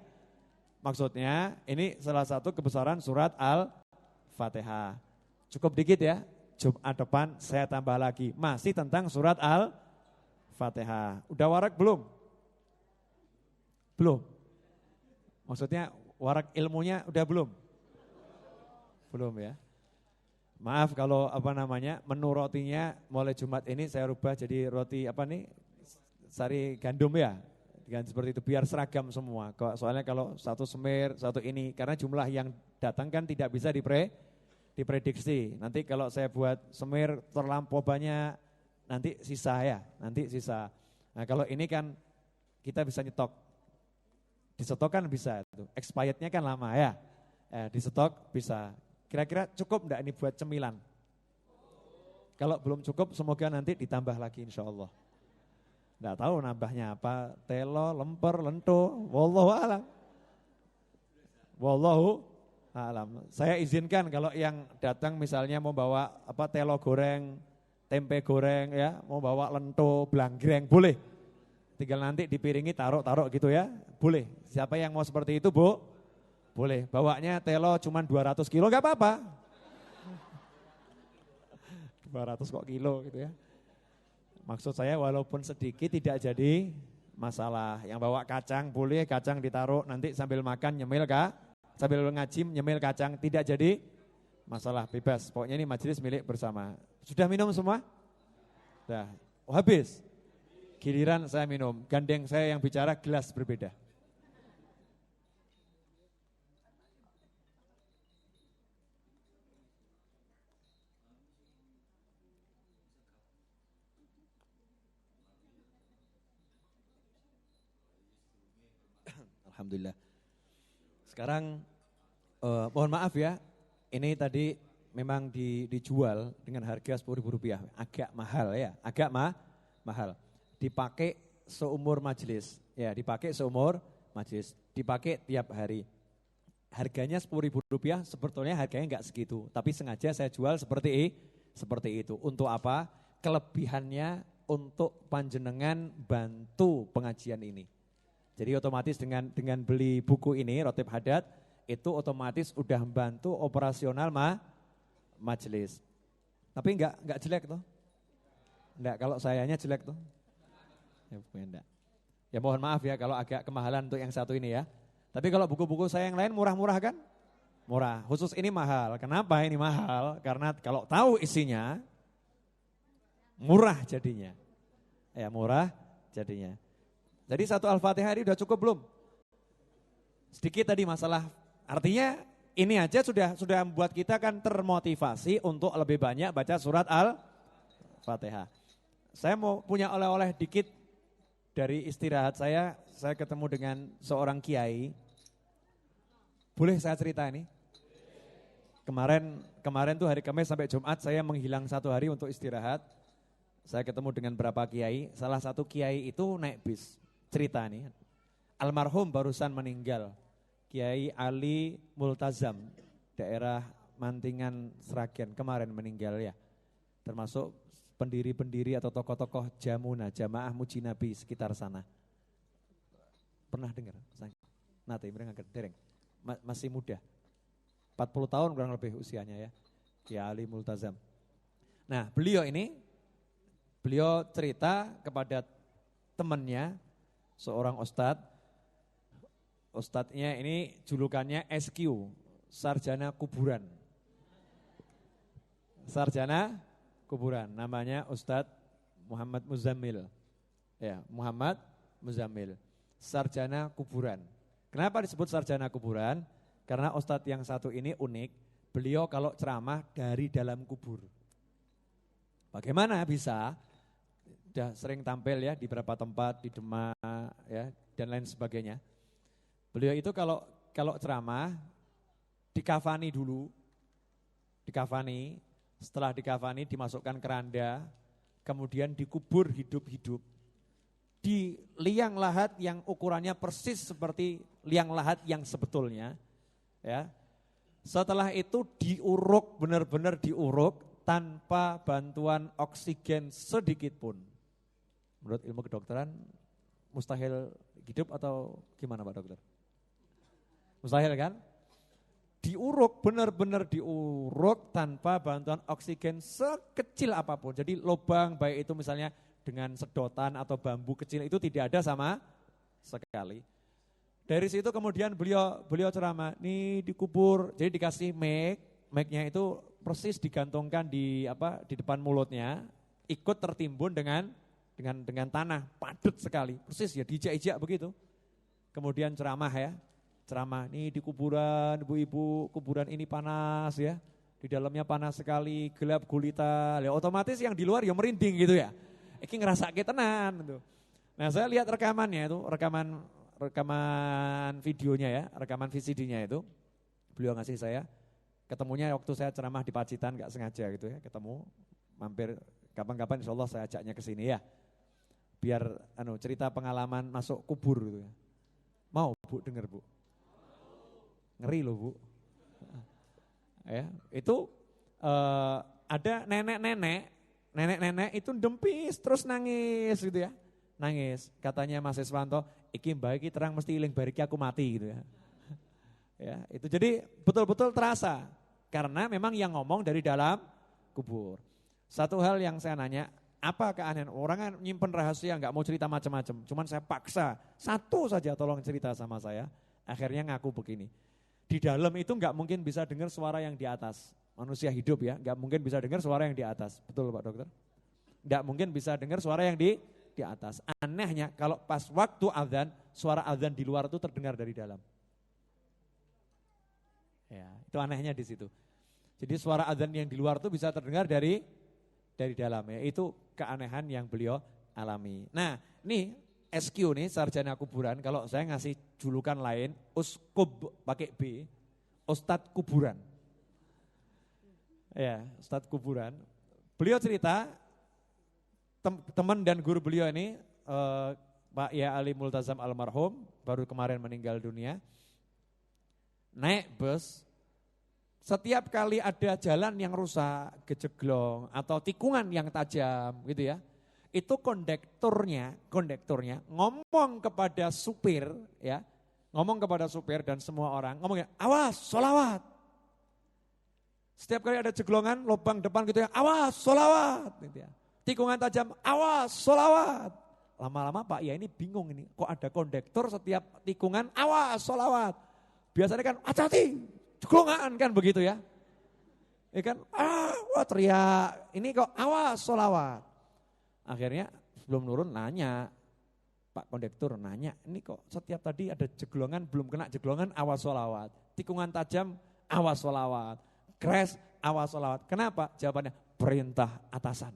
Maksudnya ini salah satu kebesaran surat Al-Fatihah. Cukup dikit ya, Jumat depan saya tambah lagi. Masih tentang surat Al-Fatihah. Udah warak belum? Belum? Maksudnya warak ilmunya udah belum? Belum ya. Maaf kalau menu rotinya mulai Jumat ini saya rubah jadi roti sari gandum ya. Dengan seperti itu biar seragam semua. Soalnya kalau satu semir, satu ini karena jumlah yang datang kan tidak bisa diprediksi. Nanti kalau saya buat semir terlampau banyak nanti sisa ya, Nah, kalau ini kan kita bisa nyetok. Disetok kan bisa itu. Expirednya kan lama ya. Disetok bisa. Kira-kira cukup enggak ini buat cemilan? Kalau belum cukup semoga nanti ditambah lagi insya Allah. Enggak tahu nambahnya apa, telo, lemper, lento, wallahu a'lam. Wallahu a'lam. Saya izinkan kalau yang datang misalnya mau bawa telo goreng, tempe goreng ya, mau bawa lento, blanggreng, boleh. Tinggal nanti dipiringi taruh gitu ya, boleh. Siapa yang mau seperti itu Bu? Boleh, bawanya telo cuma 200 kilo gak apa-apa. 200 kok kilo gitu ya. Maksud saya walaupun sedikit tidak jadi masalah. Yang bawa kacang boleh, kacang ditaruh nanti sambil makan nyemil kah? Sambil ngaji nyemil kacang, tidak jadi masalah, bebas. Pokoknya ini majelis milik bersama. Sudah minum semua? Sudah. Oh, habis. Giliran saya minum, gandeng saya yang bicara gelas berbeda. Alhamdulillah. Sekarang mohon maaf ya, ini tadi memang dijual dengan harga Rp10.000, agak mahal ya, mahal. Dipakai seumur majelis, ya dipakai seumur majelis, dipakai tiap hari. Harganya Rp10.000, sebetulnya harganya enggak segitu, tapi sengaja saya jual seperti itu. Untuk apa? Kelebihannya untuk panjenengan bantu pengajian ini. Jadi otomatis dengan beli buku ini, Rotib Haddad, itu otomatis udah membantu operasional majelis. Tapi enggak jelek tuh. Enggak, kalau sayanya jelek tuh. Ya, enggak. Ya mohon maaf ya kalau agak kemahalan untuk yang satu ini ya. Tapi kalau buku-buku saya yang lain murah-murah kan? Murah. Khusus ini mahal. Kenapa ini mahal? Karena kalau tahu isinya, murah jadinya. Ya murah jadinya. Jadi satu Al-Fatihah ini udah cukup belum? Sedikit tadi masalah, artinya ini aja sudah membuat kita kan termotivasi untuk lebih banyak baca surat Al-Fatihah. Saya mau punya oleh-oleh dikit dari istirahat saya ketemu dengan seorang kiai. Boleh saya cerita ini? Kemarin tuh hari Kamis sampai Jumat saya menghilang 1 hari untuk istirahat. Saya ketemu dengan beberapa kiai, salah satu kiai itu naik bis. Cerita nih, almarhum barusan meninggal, Kiai Ali Multazam, daerah Mantingan, Sragen, kemarin meninggal ya. Termasuk pendiri-pendiri atau tokoh-tokoh Jamuna, Jamaah Muji Nabi sekitar sana. Pernah dengar? Nanti mereka dereng, masih muda, 40 tahun kurang lebih usianya ya, Kiai Ali Multazam. Nah beliau cerita kepada temannya, seorang ustadznya ini julukannya SQ, Sarjana Kuburan. Sarjana Kuburan, namanya Ustadz Muhammad Muzammil. Ya, Muhammad Muzammil, Sarjana Kuburan. Kenapa disebut Sarjana Kuburan? Karena ustadz yang satu ini unik, beliau kalau ceramah dari dalam kubur. Bagaimana bisa? Sudah sering tampil ya di beberapa tempat, di Demak ya dan lain sebagainya. Beliau itu kalau ceramah dikafani dulu, setelah dikafani dimasukkan keranda, kemudian dikubur hidup-hidup di liang lahat yang ukurannya persis seperti liang lahat yang sebetulnya ya. Setelah itu diuruk, benar-benar diuruk tanpa bantuan oksigen sedikit pun. Menurut ilmu kedokteran mustahil hidup atau gimana Pak Dokter? Mustahil kan? Diuruk, benar-benar diuruk tanpa bantuan oksigen sekecil apapun. Jadi lubang baik itu misalnya dengan sedotan atau bambu kecil itu tidak ada sama sekali. Dari situ kemudian beliau ceramah, nih dikubur, jadi dikasih mic-nya itu persis digantungkan di depan mulutnya, ikut tertimbun dengan tanah, padat sekali, persis ya dijak-ijak begitu. Kemudian ceramah, nih di kuburan, ibu-ibu, kuburan ini panas ya, di dalamnya panas sekali, gelap gulita, ya otomatis yang di luar ya merinding gitu ya. Iki ngerasake tenan gitu. Nah saya lihat rekamannya itu, rekaman videonya ya, rekaman VCD-nya itu, beliau ngasih saya, ketemunya waktu saya ceramah di Pacitan, gak sengaja gitu ya, ketemu, mampir kapan-kapan insya Allah saya ajaknya ke sini ya. Biar cerita pengalaman masuk kubur gitu ya. Mau Bu denger Bu? Ngeri loh Bu. Ya, itu ada nenek-nenek itu dempis terus nangis gitu ya. Nangis, katanya Mas Iswanto, iki mbak iki terang mesti iling bariki aku mati gitu ya. Ya, itu jadi betul-betul terasa karena memang yang ngomong dari dalam kubur. Satu hal yang saya nanya, Apa keanehan? Orang kan nyimpen rahasia, nggak mau cerita macam-macam. Cuman saya paksa, satu saja tolong cerita sama saya. Akhirnya ngaku begini. Di dalam itu nggak mungkin bisa dengar suara yang di atas. Manusia hidup ya, nggak mungkin bisa dengar suara yang di atas. Betul Pak Dokter? Nggak mungkin bisa dengar suara yang di atas. Anehnya kalau pas waktu azan, suara azan di luar itu terdengar dari dalam. Ya, itu anehnya di situ. Jadi suara azan yang di luar itu bisa terdengar dari dalam ya. Itu keanehan yang beliau alami. Nah, nih SQ nih sarjana kuburan, kalau saya ngasih julukan lain, Uskub pakai B, Ustadz Kuburan. Ya, Ustadz Kuburan. Beliau cerita, teman dan guru beliau ini, Pak Ya Ali Multazam almarhum, baru kemarin meninggal dunia. Naik bus, setiap kali ada jalan yang rusak, gejeglong, atau tikungan yang tajam gitu ya, itu kondekturnya ngomong kepada supir ya, ngomong kepada supir dan semua orang, ngomongnya, awas, sholawat. Setiap kali ada jeglongan, lubang depan gitu ya, awas, sholawat. Gitu ya. Tikungan tajam, awas, sholawat. Lama-lama Pak Ya ini bingung ini, kok ada kondektur setiap tikungan, awas, sholawat. Biasanya kan, hati-hati, jeglongan kan begitu ya. Ya kan, wah teriak, ini kok awas, sholawat. Akhirnya sebelum nurun nanya, Pak Kondektur nanya, ini kok setiap tadi ada jeglongan, belum kena jeglongan, awas sholawat. Tikungan tajam, awas sholawat. Crash, awas sholawat. Kenapa? Jawabannya, perintah atasan.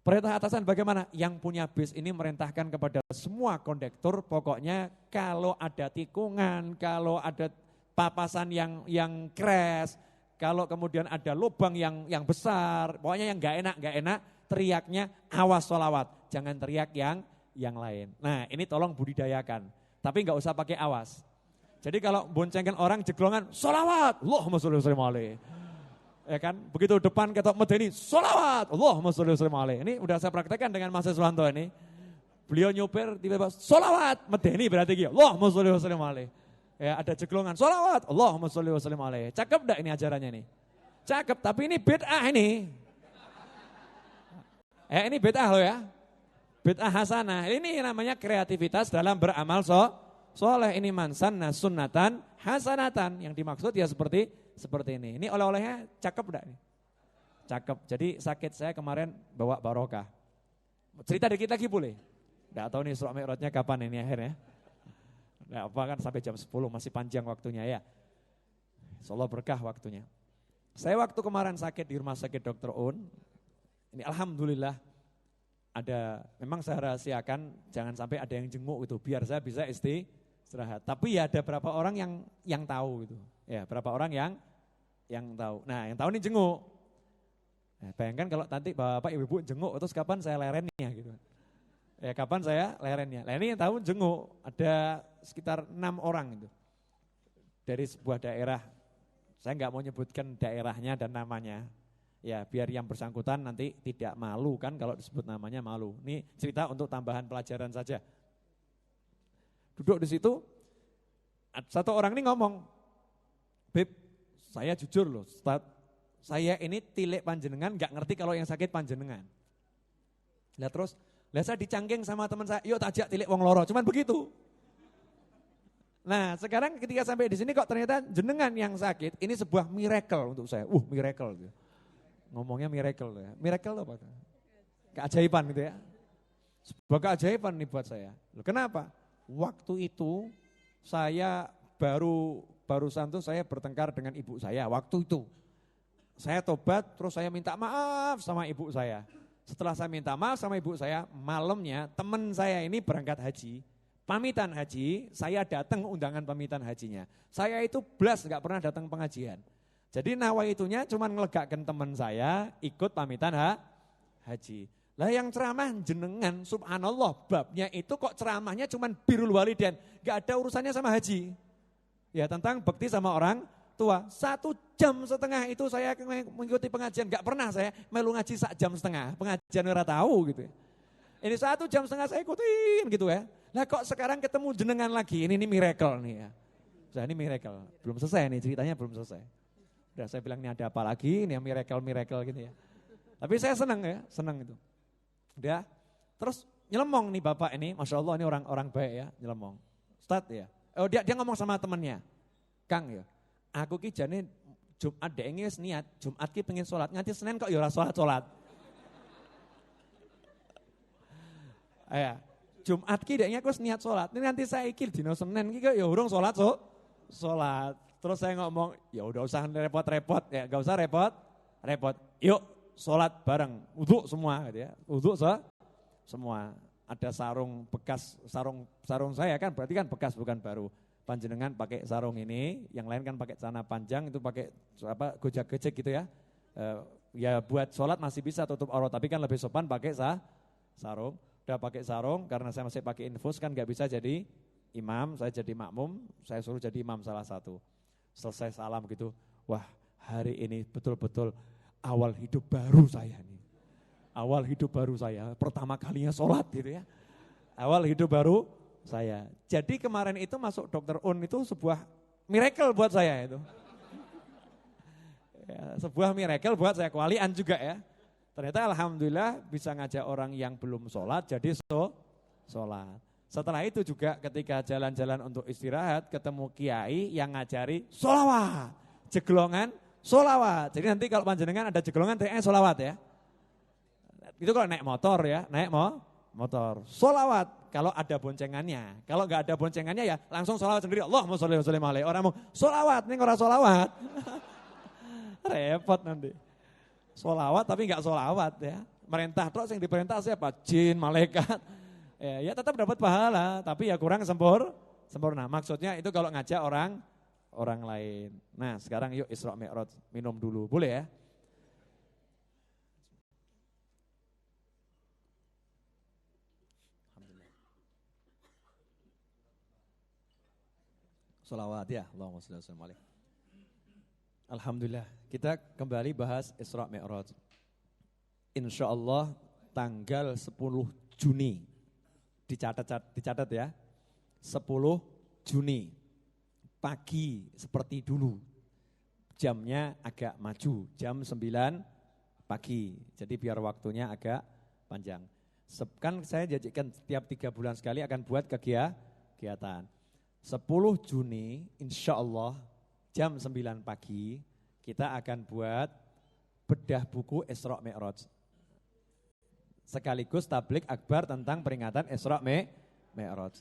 Perintah atasan bagaimana? Yang punya bis ini merintahkan kepada semua kondektur, pokoknya kalau ada tikungan, kalau ada papasan yang crash, kalau kemudian ada lubang yang besar, pokoknya yang gak enak, teriaknya awas sholawat, jangan teriak yang lain. Nah ini tolong budidayakan, tapi gak usah pakai awas. Jadi kalau boncengkan orang jeglongan, sholawat, Allahumma sholli wa sallim alaihi. Ya kan, begitu depan ketok medeni, sholawat, Allahumma sholli wa sallim alaihi. Ini udah saya praktekkan dengan Mas Siswanto ini. Beliau nyupir, tiba-tiba sholawat, medeni berarti gitu, Allahumma sholli wa sallim alaihi. Ya ada jeglongan, sholawat, Allahumma sholli wa sallim alaihi. Cakep enggak ini ajarannya nih? Cakep, tapi ini bid'ah ini. Ini bid'ah loh ya. Bid'ah hasanah. Ini namanya kreativitas dalam beramal soleh. Ini mansanna sunnatan hasanatan. Yang dimaksud ya seperti ini. Ini oleh-olehnya cakep enggak nih? Cakep. Jadi sakit saya kemarin bawa barokah. Cerita dikit lagi boleh? Enggak tahu nih Isra Mi'rajnya kapan ini akhirnya. Enggak apa kan sampai jam 10 masih panjang waktunya ya. Insyaallah berkah waktunya. Saya waktu kemarin sakit di rumah sakit Dr. Un. Ini alhamdulillah memang saya rahasiakan jangan sampai ada yang jenguk itu biar saya bisa istirahat. Tapi ya ada berapa orang yang tahu gitu. Ya, berapa orang yang tahu. Nah, yang tahu ini jenguk. Nah, bayangkan kalau nanti Bapak Ibu jenguk terus kapan saya lerennya gitu. Ya, kapan saya lerennya. Nah, ini yang tahu jenguk ada sekitar 6 orang itu. Dari sebuah daerah. Saya enggak mau nyebutkan daerahnya dan namanya. Ya biar yang bersangkutan nanti tidak malu kan kalau disebut namanya malu. Ini cerita untuk tambahan pelajaran saja. Duduk di situ, satu orang ini ngomong, Beb, saya jujur loh, Ustaz, saya ini tilik panjenengan gak ngerti kalau yang sakit panjenengan. Lihat terus, saya dicangking sama teman saya, yuk tajak tilik wong loro, cuman begitu. Nah sekarang ketika sampai di sini kok ternyata jenengan yang sakit, ini sebuah miracle untuk saya, miracle gitu. Ngomongnya miracle ya. Miracle apa? Keajaiban gitu ya. Sebuah keajaiban nih buat saya. Loh, kenapa? Waktu itu saya barusan tuh saya bertengkar dengan ibu saya. Waktu itu saya tobat terus saya minta maaf sama ibu saya. Setelah saya minta maaf sama ibu saya, malamnya teman saya ini berangkat haji. Pamitan haji, saya datang undangan pamitan hajinya. Saya itu blas gak pernah datang pengajian. Jadi nawaitunya cuma ngelegakan teman saya ikut pamitan haji. Lah yang ceramah jenengan subhanallah babnya itu kok ceramahnya cuma birrul walidain. Gak ada urusannya sama haji. Ya tentang bakti sama orang tua. 1,5 jam itu saya mengikuti pengajian. Gak pernah saya melu ngaji 1,5 jam. Pengajian ora tahu gitu. Ini 1,5 jam saya ikutin gitu ya. Lah kok sekarang ketemu jenengan lagi. Ini miracle nih ya. Nah, ini miracle. Belum selesai nih ceritanya belum selesai. Udah saya bilang ini ada apa lagi, ini yang miracle gitu ya. Tapi saya senang ya, senang itu. Dia terus nyelemong nih bapak ini, Masya Allah ini orang baik ya, nyelemong. Ustaz ya, dia ngomong sama temannya, Kang ya, aku ki jane Jumat dek ini niat, Jumat ki pengen sholat, nganti Senin kok ya ora sholat. Ya, Jumat ki deknya aku niat sholat, ini nanti saya ikil dino Senin ki kok ya urung sholat sholat. Terus saya ngomong, ya udah usah repot-repot ya, gak usah repot. Yuk sholat bareng, wudhu semua gitu ya, wudhu semua. Ada sarung bekas, sarung saya kan berarti kan bekas bukan baru. Panjenengan pakai sarung ini, yang lain kan pakai celana panjang itu pakai gojek-gojek gitu ya. Ya buat sholat masih bisa tutup aurat, tapi kan lebih sopan pakai sarung. Udah pakai sarung karena saya masih pakai infus kan gak bisa jadi imam, saya jadi makmum, saya suruh jadi imam salah satu. Selesai salam gitu, wah hari ini betul-betul awal hidup baru saya nih. Awal hidup baru saya, pertama kalinya sholat gitu ya. Awal hidup baru saya. Jadi kemarin itu masuk Dr. Un itu sebuah miracle buat saya itu. Ya, sebuah miracle buat saya, kewalian juga ya. Ternyata alhamdulillah bisa ngajak orang yang belum sholat jadi sholat. Setelah itu juga ketika jalan-jalan untuk istirahat ketemu kiai yang ngajari sholawat, jeglongan sholawat. Jadi nanti kalau panjenengan ada jeglongan sholawat ya. Itu kalau naik motor ya, naik motor. Sholawat kalau ada boncengannya. Kalau nggak ada boncengannya ya langsung sholawat sendiri. Allahumma sholli wa sallim alaihi. Orang mau sholawat, ini orang sholawat. Repot nanti. Sholawat tapi nggak sholawat ya. Merintah terus yang diperintah siapa? Jin, malaikat. Ya tetap dapat pahala, tapi ya kurang sempurna. Maksudnya itu kalau ngajak orang lain. Nah sekarang yuk Isra Mi'raj, minum dulu, boleh ya? Sholawat ya, Allahumma sholli wa sallim alaihi. Alhamdulillah, kita kembali bahas Isra Mi'raj. Insya Allah tanggal 10 Juni. Dicatat ya, 10 Juni, pagi seperti dulu, jamnya agak maju, jam 9 pagi, jadi biar waktunya agak panjang. Kan saya janjikan setiap 3 bulan sekali akan buat kegiatan. 10 Juni insya Allah jam 9 pagi kita akan buat bedah buku Isra Mi'raj. Sekaligus tablik akbar tentang peringatan Isra Mi'raj.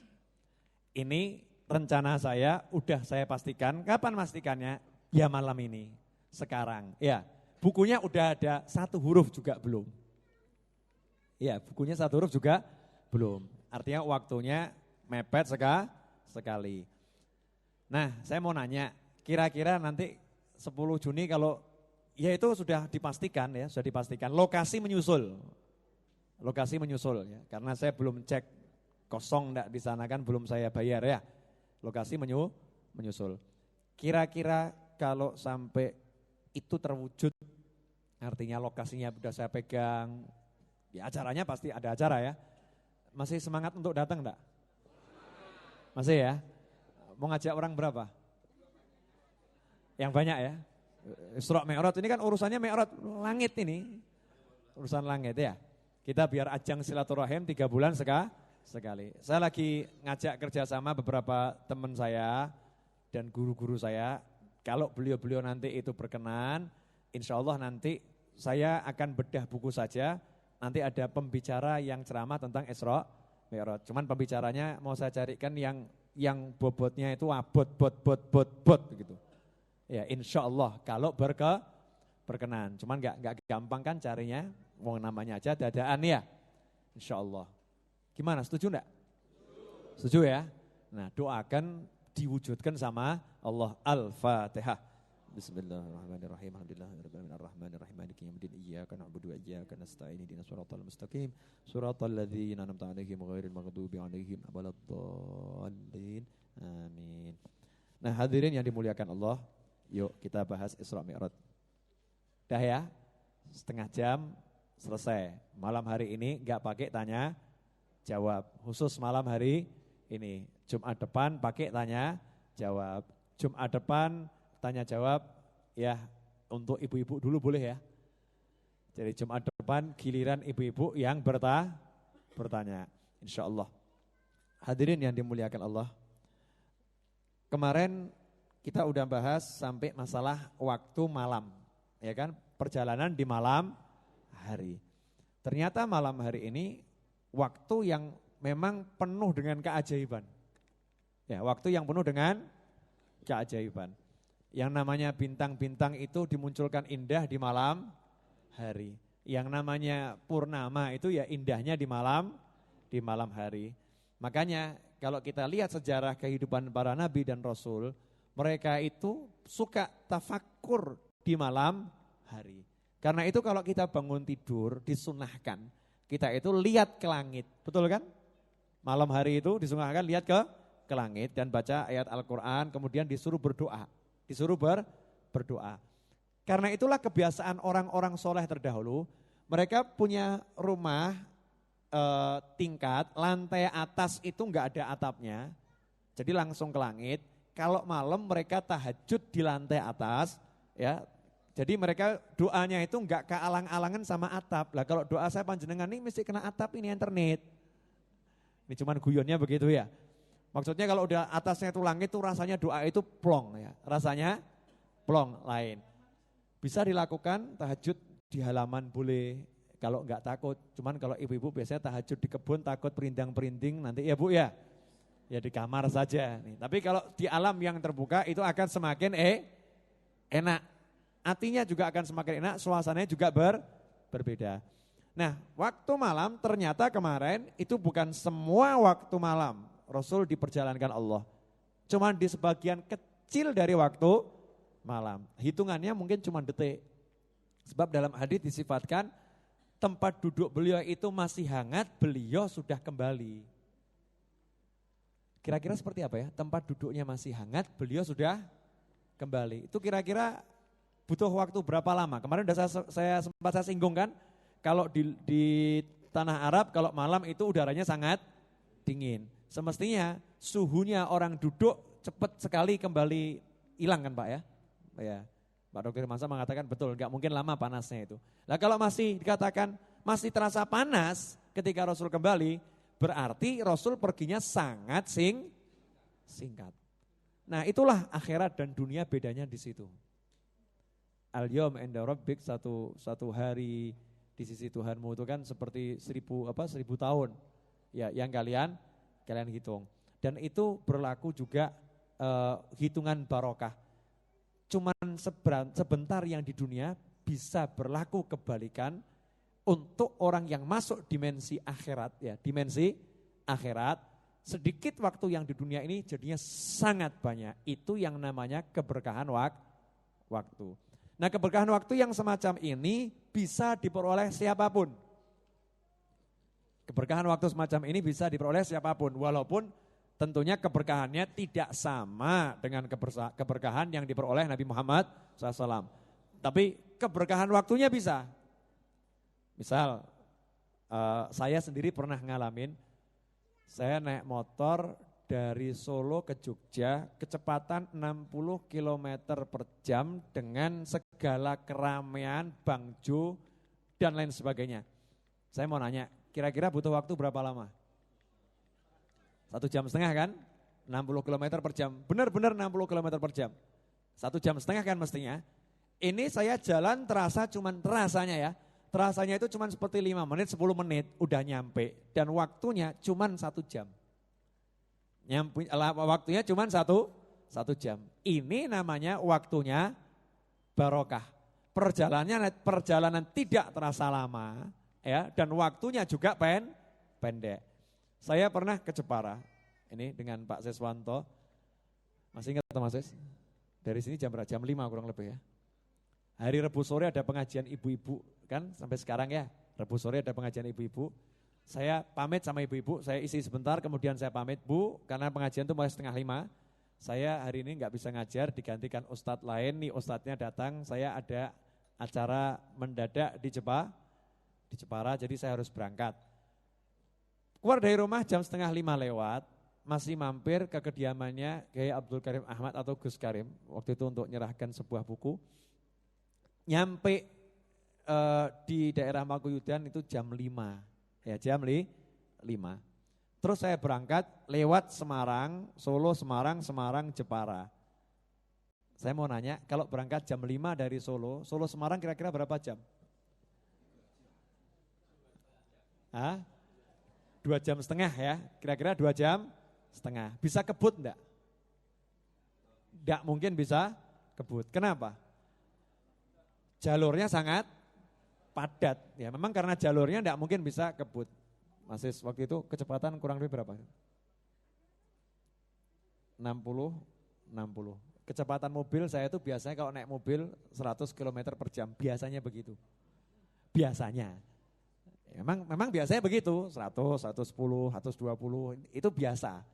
Ini rencana saya, udah saya pastikan. Kapan pastikannya? Ya malam ini, sekarang. Ya, bukunya udah ada, 1 huruf juga belum. Ya, bukunya 1 huruf juga belum. Artinya waktunya mepet sekali. Nah, saya mau nanya, kira-kira nanti 10 Juni kalau, ya itu sudah dipastikan ya, sudah dipastikan. Lokasi menyusul ya, karena saya belum cek kosong enggak di sana kan belum saya bayar ya. Lokasi menyusul. Kira-kira kalau sampai itu terwujud, artinya lokasinya sudah saya pegang, ya acaranya pasti ada acara ya. Masih semangat untuk datang enggak? Masih ya? Mau ngajak orang berapa? Yang banyak ya? Isra Mi'raj ini kan urusannya Mi'raj langit ini. Urusan langit ya. Kita biar ajang silaturahim 3 bulan sekali. Saya lagi ngajak kerjasama beberapa teman saya dan guru-guru saya. Kalau beliau-beliau nanti itu berkenan, insya Allah nanti saya akan bedah buku saja. Nanti ada pembicara yang ceramah tentang Isra Mi'raj. Cuman pembicaranya mau saya carikan yang bobotnya itu bot gitu. Ya insya Allah kalau berkenan. Cuman nggak gampang kan carinya. Mau namanya aja dadaan ya, insya Allah. Gimana, setuju enggak? Setuju ya? Nah doakan diwujudkan sama Allah. Al-Fatihah. Bismillahirrahmanirrahim. Alhamdulillahirrahmanirrahim. Maliki yaumiddin. Iyyaka na'budu wa iyyaka nasta'in. Ihdinas siratal mustaqim. Siratal ladzina an'amta 'alaihim ghairil maghdubi 'alaihim waladdallin. Amin. Nah hadirin yang dimuliakan Allah, yuk kita bahas Isra Mi'raj. Dah ya? Setengah jam selesai. Malam hari ini enggak pakai tanya jawab. Khusus malam hari ini. Jumat depan pakai tanya jawab. Jumat depan tanya jawab ya untuk ibu-ibu dulu boleh ya. Jadi Jumat depan giliran ibu-ibu yang bertanya. Insya Allah. Hadirin yang dimuliakan Allah. Kemarin kita udah bahas sampai masalah waktu malam. Ya kan? Perjalanan di malam hari. Ternyata malam hari ini waktu yang memang penuh dengan keajaiban. Ya, waktu yang penuh dengan keajaiban. Yang namanya bintang-bintang itu dimunculkan indah di malam hari. Yang namanya purnama itu ya indahnya di malam hari. Makanya kalau kita lihat sejarah kehidupan para nabi dan rasul, mereka itu suka tafakkur di malam hari. Karena itu kalau kita bangun tidur disunahkan, kita itu lihat ke langit, betul kan? Malam hari itu disunahkan lihat ke langit dan baca ayat Al-Quran, kemudian disuruh berdoa. Berdoa. Karena itulah kebiasaan orang-orang soleh terdahulu, mereka punya rumah tingkat, lantai atas itu enggak ada atapnya, jadi langsung ke langit. Kalau malam mereka tahajud di lantai atas, ya. Jadi mereka doanya itu enggak kealang-alangan sama atap. Lah kalau doa saya panjenengan ini mesti kena atap ini internet. Ini cuman guyonnya begitu ya. Maksudnya kalau udah atasnya itu langit tuh rasanya doa itu plong ya. Rasanya plong lain. Bisa dilakukan tahajud di halaman boleh. Kalau enggak takut, cuman kalau ibu-ibu biasanya tahajud di kebun takut perindang-perinding nanti ya Bu ya. Ya di kamar saja nih. Tapi kalau di alam yang terbuka itu akan semakin enak. Artinya juga akan semakin enak, suasananya juga berbeda. Nah, waktu malam ternyata kemarin itu bukan semua waktu malam Rasul diperjalankan Allah. Cuman di sebagian kecil dari waktu malam. Hitungannya mungkin cuma detik. Sebab dalam hadis disifatkan tempat duduk beliau itu masih hangat, beliau sudah kembali. Kira-kira seperti apa ya? Tempat duduknya masih hangat, beliau sudah kembali. Itu kira-kira butuh waktu berapa lama? Kemarin sudah saya singgung kan, kalau di tanah Arab kalau malam itu udaranya sangat dingin. Semestinya suhunya orang duduk cepat sekali kembali hilang kan Pak ya? Ya, Pak Dr. Mansa mengatakan betul, nggak mungkin lama panasnya itu. Nah kalau masih dikatakan masih terasa panas ketika Rasul kembali, berarti Rasul perginya sangat singkat. Nah itulah akhirat dan dunia bedanya di situ. Al-yawm inda rabbik, satu hari di sisi Tuhanmu itu kan seperti 1000 tahun. Ya, yang kalian hitung. Dan itu berlaku juga hitungan barokah. Cuman sebentar yang di dunia bisa berlaku kebalikan untuk orang yang masuk dimensi akhirat ya, dimensi akhirat. Sedikit waktu yang di dunia ini jadinya sangat banyak. Itu yang namanya keberkahan waktu. Nah keberkahan waktu yang semacam ini bisa diperoleh siapapun. Keberkahan waktu semacam ini bisa diperoleh siapapun. Walaupun tentunya keberkahannya tidak sama dengan keberkahan yang diperoleh Nabi Muhammad SAW. Tapi keberkahan waktunya bisa. Misal saya sendiri pernah ngalamin, saya naik motor dari Solo ke Jogja, kecepatan 60 km per jam dengan segala keramaian, bangjo, dan lain sebagainya. Saya mau nanya, kira-kira butuh waktu berapa lama? 1,5 jam kan? 60 km per jam, benar-benar 60 km per jam. 1,5 jam kan mestinya. Ini saya jalan terasanya itu cuma seperti 5 menit, 10 menit, udah nyampe. Dan waktunya cuma 1 jam. Waktunya cuma satu jam. Ini namanya waktunya barokah. Perjalanan tidak terasa lama ya, dan waktunya juga pendek. Saya pernah ke Jepara, ini dengan Pak Seswanto. Masih ingat Mas Ses? Dari sini jam 5 kurang lebih ya. Hari Rabu sore ada pengajian ibu-ibu kan sampai sekarang ya. Rabu sore ada pengajian ibu-ibu. Saya pamit sama ibu-ibu, saya isi sebentar, kemudian saya pamit, Bu, karena pengajian itu mulai 4:30. Saya hari ini nggak bisa ngajar, digantikan ustadz lain, nih ustadznya datang, saya ada acara mendadak di Jepara, jadi saya harus berangkat. Keluar dari rumah jam 4:30 lewat, masih mampir ke kediamannya Kiai Abdul Karim Ahmad atau Gus Karim, waktu itu untuk menyerahkan sebuah buku. Nyampe di daerah Makuyudan itu jam 5. Ya, jam 5. Terus saya berangkat lewat Semarang, Solo, Semarang, Jepara. Saya mau nanya, kalau berangkat jam 5 dari Solo, Solo Semarang kira-kira berapa jam? 2,5 jam ya, kira-kira 2,5 jam. Bisa kebut enggak? Enggak mungkin bisa kebut. Kenapa? Jalurnya sangat padat. Ya, memang karena jalurnya enggak mungkin bisa kebut. Masih waktu itu kecepatan kurang lebih berapa? 60. Kecepatan mobil saya itu biasanya kalau naik mobil 100 km per jam. Biasanya begitu. Biasanya. Memang biasanya begitu. 100, 110, 120. Itu biasa.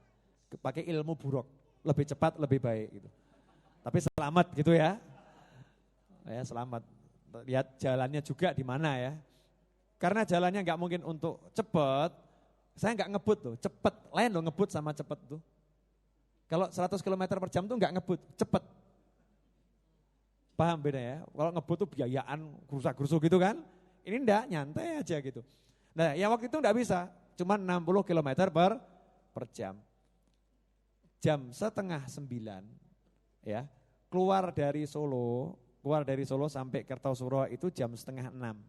Pakai ilmu buruk. Lebih cepat, lebih baik. Gitu. Tapi selamat gitu ya. Ya selamat. Lihat jalannya juga di mana ya. Karena jalannya nggak mungkin untuk cepet, saya nggak ngebut tuh, cepet. Lain loh ngebut sama cepet tuh. Kalau 100 km per jam tuh nggak ngebut, cepet. Paham beda ya? Kalau ngebut tuh biayaan, gerusak-gerusuk gitu kan. Ini enggak, nyantai aja gitu. Nah yang waktu itu enggak bisa, cuma 60 km per jam. Jam 8:30 ya, keluar dari Solo sampai Kertosuro itu jam 5:30.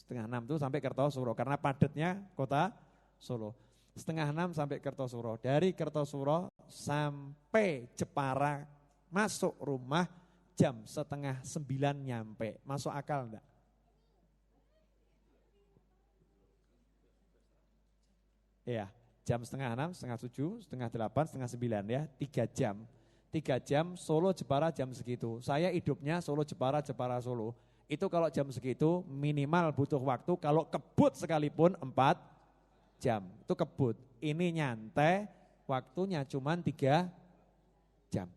5:30 itu sampai Kertosuro karena padatnya kota Solo. 5:30 sampai Kertosuro. Dari Kertosuro sampai Jepara masuk rumah jam 8:30 nyampe. Masuk akal enggak? Iya, jam 5:30, 6:30, 7, 7:30, 8:30, 9 ya, 3 jam. 3 jam Solo Jepara jam segitu. Saya hidupnya Solo Jepara, Jepara Solo. Itu kalau jam segitu minimal butuh waktu kalau kebut sekalipun 4 jam. Itu kebut. Ini nyantai waktunya cuma 3 jam.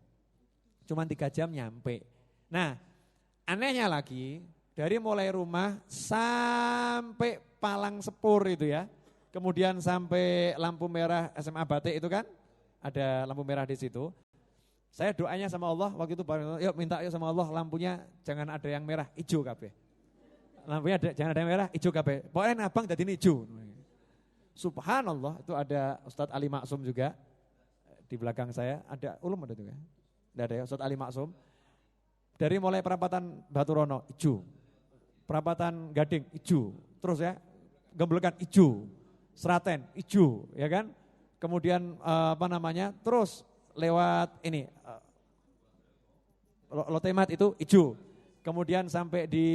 Cuma 3 jam nyampe. Nah anehnya lagi dari mulai rumah sampai Palang Sepur itu ya. Kemudian sampai lampu merah SMA Batik itu kan. Ada lampu merah di situ. Saya doanya sama Allah waktu itu, yuk minta yuk sama Allah lampunya jangan ada yang merah, hijau kabeh. Lampunya jangan ada yang merah, hijau kabeh. Pokoknya abang jadi hijau. Subhanallah, itu ada Ustadz Ali Maksum juga di belakang saya. Ada ulum ada juga. Tidak ada ya Ustadz Ali Maksum. Dari mulai perapatan Baturono hijau, perapatan Gading hijau, terus ya Gemblekan hijau, Seraten hijau, ya kan? Kemudian terus lewat ini Lotemat itu hijau. Kemudian sampai di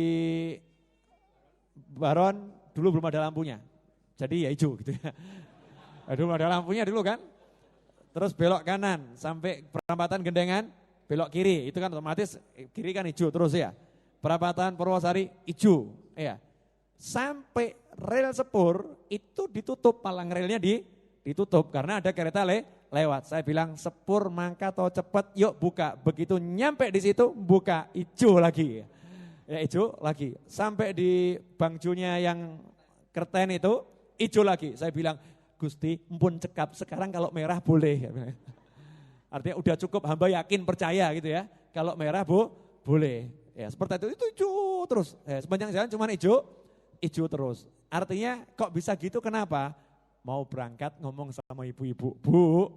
Baron dulu belum ada lampunya. Jadi ya hijau gitu ya. Dulu ada lampunya dulu kan. Terus belok kanan sampai perempatan Gendengan, belok kiri. Itu kan otomatis kiri kan hijau terus ya. Perempatan Purwosari hijau, ya. Sampai rel Sepur itu ditutup, palang relnya ditutup karena ada kereta lewat. Saya bilang Sepur mangka atau cepet, yuk buka. Begitu nyampe di situ buka, hijau lagi. Ya hijau lagi. Sampai di bangjunya yang kerten itu hijau lagi. Saya bilang Gusti, mpun cekap sekarang kalau merah boleh. Artinya udah cukup hamba yakin percaya gitu ya. Kalau merah boleh. Ya seperti itu hijau terus. Ya, sepanjang jalan cuma hijau terus. Artinya kok bisa gitu kenapa? Mau berangkat ngomong sama ibu-ibu, Bu,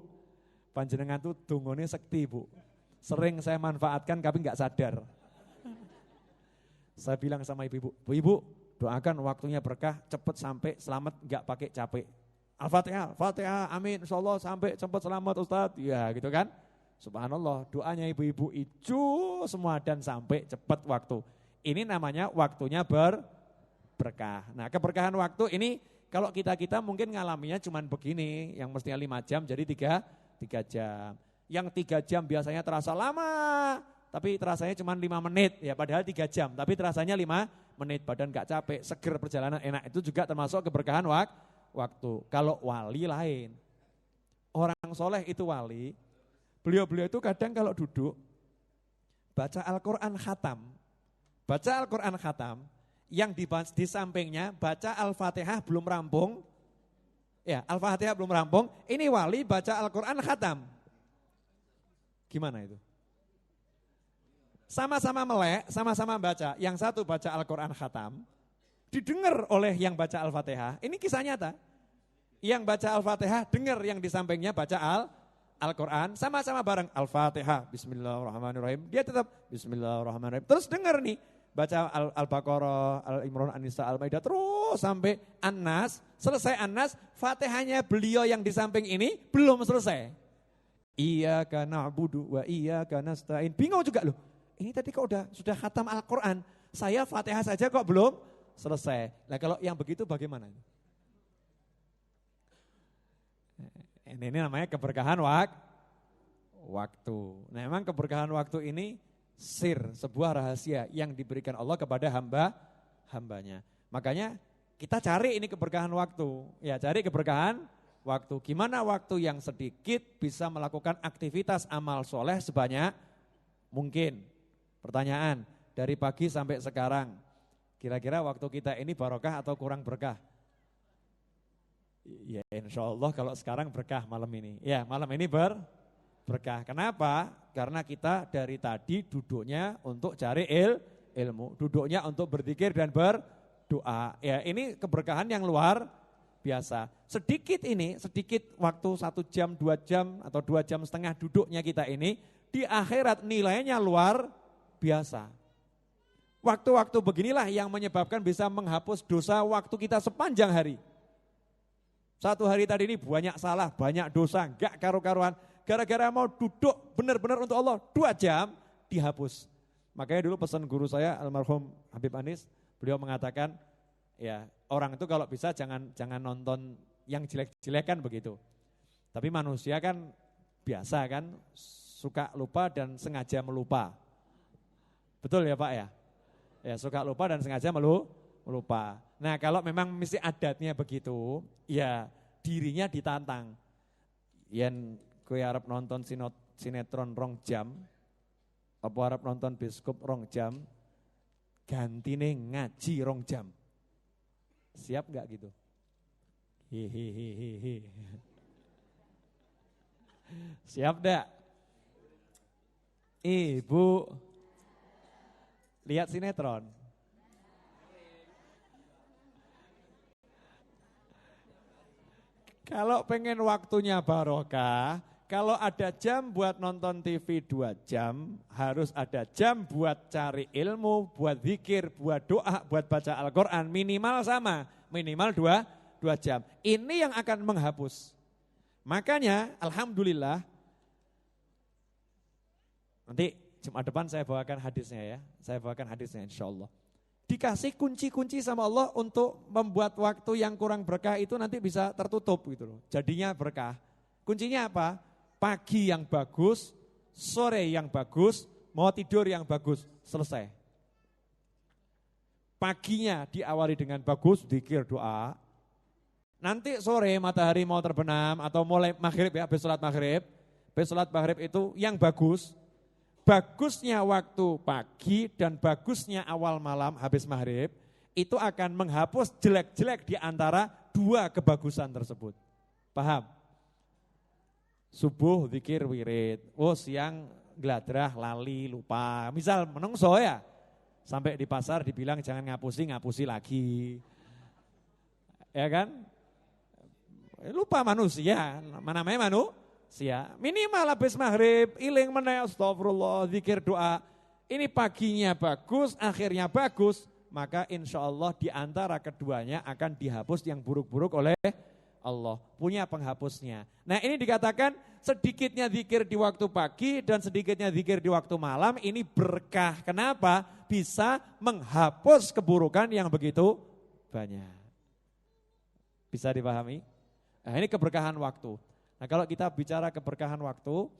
panjenengan tuh dungone sekti Bu. Sering saya manfaatkan tapi enggak sadar. Saya bilang sama ibu-ibu, Bu, doakan waktunya berkah, cepet sampai, selamat, enggak pakai capek. Al-Fatihah, Fatihah, amin, insyaallah sampai cepet selamat Ustadz. Ya gitu kan, subhanallah doanya ibu-ibu hijau semua dan sampai cepet waktu. Ini namanya waktunya berkah. Nah keberkahan waktu ini kalau kita mungkin ngalaminya cuman begini, yang mestinya 5 jam jadi 3 jam. Yang 3 jam biasanya terasa lama, tapi terasanya cuma 5 menit, ya padahal 3 jam, tapi terasanya 5 menit, badan gak capek, seger perjalanan enak, itu juga termasuk keberkahan waktu. Kalau wali lain, orang soleh itu wali, beliau-beliau itu kadang kalau duduk, baca Al-Quran khatam, yang di sampingnya baca Al-Fatihah belum rampung, ya Al-Fatihah belum rampung, ini wali baca Al-Quran khatam. Gimana itu? Sama-sama melek, sama-sama baca, yang satu baca Al-Quran khatam, didengar oleh yang baca Al-Fatihah. Ini kisah nyata. Yang baca Al-Fatihah dengar yang di sampingnya baca Al-Quran. Sama-sama bareng Al-Fatihah, Bismillahirrahmanirrahim. Dia tetap Bismillahirrahmanirrahim. Terus dengar nih, baca Al-Baqarah, Al-Imran, An-Nisa, Al-Maidah, terus sampai An-Nas. Selesai An-Nas, Fatihahnya beliau yang di samping ini belum selesai. Iyyaka na'budu wa iyyaka nasta'in. Bingung juga loh. Ini tadi kok sudah khatam Al-Quran. Saya Fatihah saja kok belum selesai. Nah kalau yang begitu bagaimana? Ini namanya keberkahan waktu. Nah memang keberkahan waktu ini sebuah rahasia yang diberikan Allah kepada hambanya. Makanya kita cari ini keberkahan waktu. Ya cari keberkahan waktu. Gimana waktu yang sedikit bisa melakukan aktivitas amal soleh sebanyak mungkin. Pertanyaan, dari pagi sampai sekarang, kira-kira waktu kita ini barokah atau kurang berkah? Ya insya Allah kalau sekarang berkah malam ini. Ya malam ini berkah. Kenapa? Karena kita dari tadi duduknya untuk cari ilmu. Duduknya untuk berzikir dan berdoa. Ya ini keberkahan yang luar biasa. Sedikit waktu 1 jam, 2 jam atau 2 jam setengah duduknya kita ini, di akhirat nilainya luar biasa. Waktu-waktu beginilah yang menyebabkan bisa menghapus dosa waktu kita sepanjang hari. Satu hari tadi ini banyak salah, banyak dosa, enggak karu-karuan. Gara-gara mau duduk benar-benar untuk Allah 2 jam dihapus. Makanya dulu pesan guru saya almarhum Habib Anis, beliau mengatakan ya orang itu kalau bisa jangan nonton yang jelek-jelek kan begitu. Tapi manusia kan biasa kan suka lupa dan sengaja melupa. Betul ya Pak ya? Ya suka lupa dan sengaja melupa. Nah kalau memang mesti adatnya begitu, ya dirinya ditantang. Yen kowe arep nonton sinetron 2 jam, apa arep nonton bioskop 2 jam, gantine ngaji 2 jam. Siap enggak gitu? Hihihihi. Siap enggak? Ibu lihat sinetron. Kalau pengen waktunya barokah, kalau ada jam buat nonton TV 2 jam, harus ada jam buat cari ilmu, buat zikir, buat doa, buat baca Al-Quran, minimal sama, minimal 2 jam. Ini yang akan menghapus. Makanya alhamdulillah, nanti Jumat depan saya bawakan hadisnya ya, saya bawakan hadisnya insya Allah. Dikasih kunci-kunci sama Allah untuk membuat waktu yang kurang berkah itu nanti bisa tertutup gitu loh. Jadinya berkah. Kuncinya apa? Pagi yang bagus, sore yang bagus, mau tidur yang bagus, selesai. Paginya diawali dengan bagus, zikir, doa. Nanti sore matahari mau terbenam atau mulai maghrib ya, habis sholat maghrib. Habis sholat maghrib itu yang bagus. Bagusnya waktu pagi dan bagusnya awal malam habis maghrib itu akan menghapus jelek-jelek di antara 2 kebagusan tersebut. Paham? Subuh zikir wirid, siang gladrah lali lupa. Misal menungso ya, sampai di pasar dibilang jangan ngapusi lagi. Ya kan? Lupa manusia, namanya manusia. Minimal habis maghrib, iling meneh astagfirullah, zikir doa. Ini paginya bagus, akhirnya bagus, maka insya Allah di antara keduanya akan dihapus yang buruk-buruk oleh Allah. Punya penghapusnya. Nah ini dikatakan sedikitnya zikir di waktu pagi dan sedikitnya zikir di waktu malam ini berkah. Kenapa? Bisa menghapus keburukan yang begitu banyak. Bisa dipahami? Nah ini keberkahan waktu. Nah kalau kita bicara keberkahan waktu,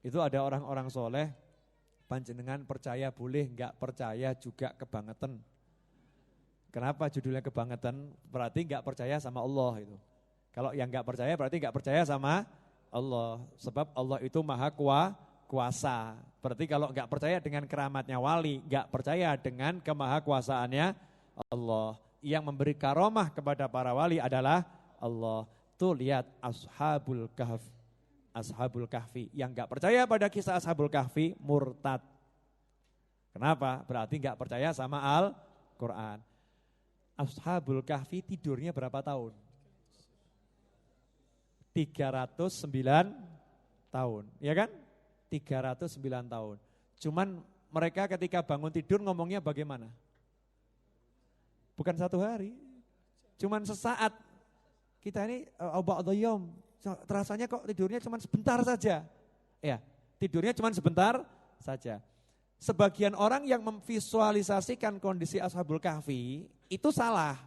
itu ada orang-orang soleh, panjenengan percaya boleh, enggak percaya juga kebangetan. Kenapa judulnya kebangetan? Berarti enggak percaya sama Allah itu. Kalau yang enggak percaya berarti enggak percaya sama Allah. Sebab Allah itu maha kuasa. Berarti kalau enggak percaya dengan keramatnya wali, enggak percaya dengan kemahakuasaannya Allah. Yang memberi karomah kepada para wali adalah Allah. Tuh lihat Ashabul Kahfi. Yang enggak percaya pada kisah Ashabul Kahfi murtad. Kenapa? Berarti enggak percaya sama Al-Quran. Ashabul Kahfi tidurnya berapa tahun? 309 tahun, ya kan? 309 tahun. Cuman mereka ketika bangun tidur ngomongnya bagaimana? Bukan satu hari, cuman sesaat. Kita ini ba'dayom, terasanya kok tidurnya cuman sebentar saja. Ya, tidurnya cuman sebentar saja. Sebagian orang yang memvisualisasikan kondisi Ashabul Kahfi itu salah.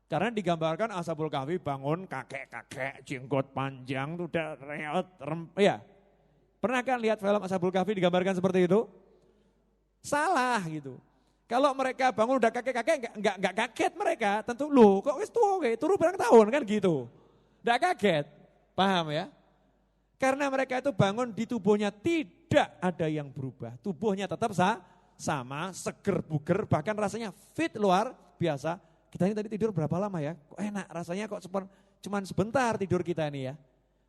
Karena digambarkan Ashabul Kahfi bangun kakek-kakek, jenggot panjang, udah reot, ya. Pernah kan lihat film Ashabul Kahfi digambarkan seperti itu? Salah gitu. Kalau mereka bangun udah kakek-kakek enggak kaget mereka, tentu loh kok wis tua turu berang tahun kan gitu. Enggak kaget. Paham ya? Karena mereka itu bangun di tubuhnya tidak ada yang berubah. Tubuhnya tetap sama, seger buger, bahkan rasanya fit luar biasa. Kita ini tadi tidur berapa lama ya? Kok enak rasanya kok cuman sebentar tidur kita ini ya.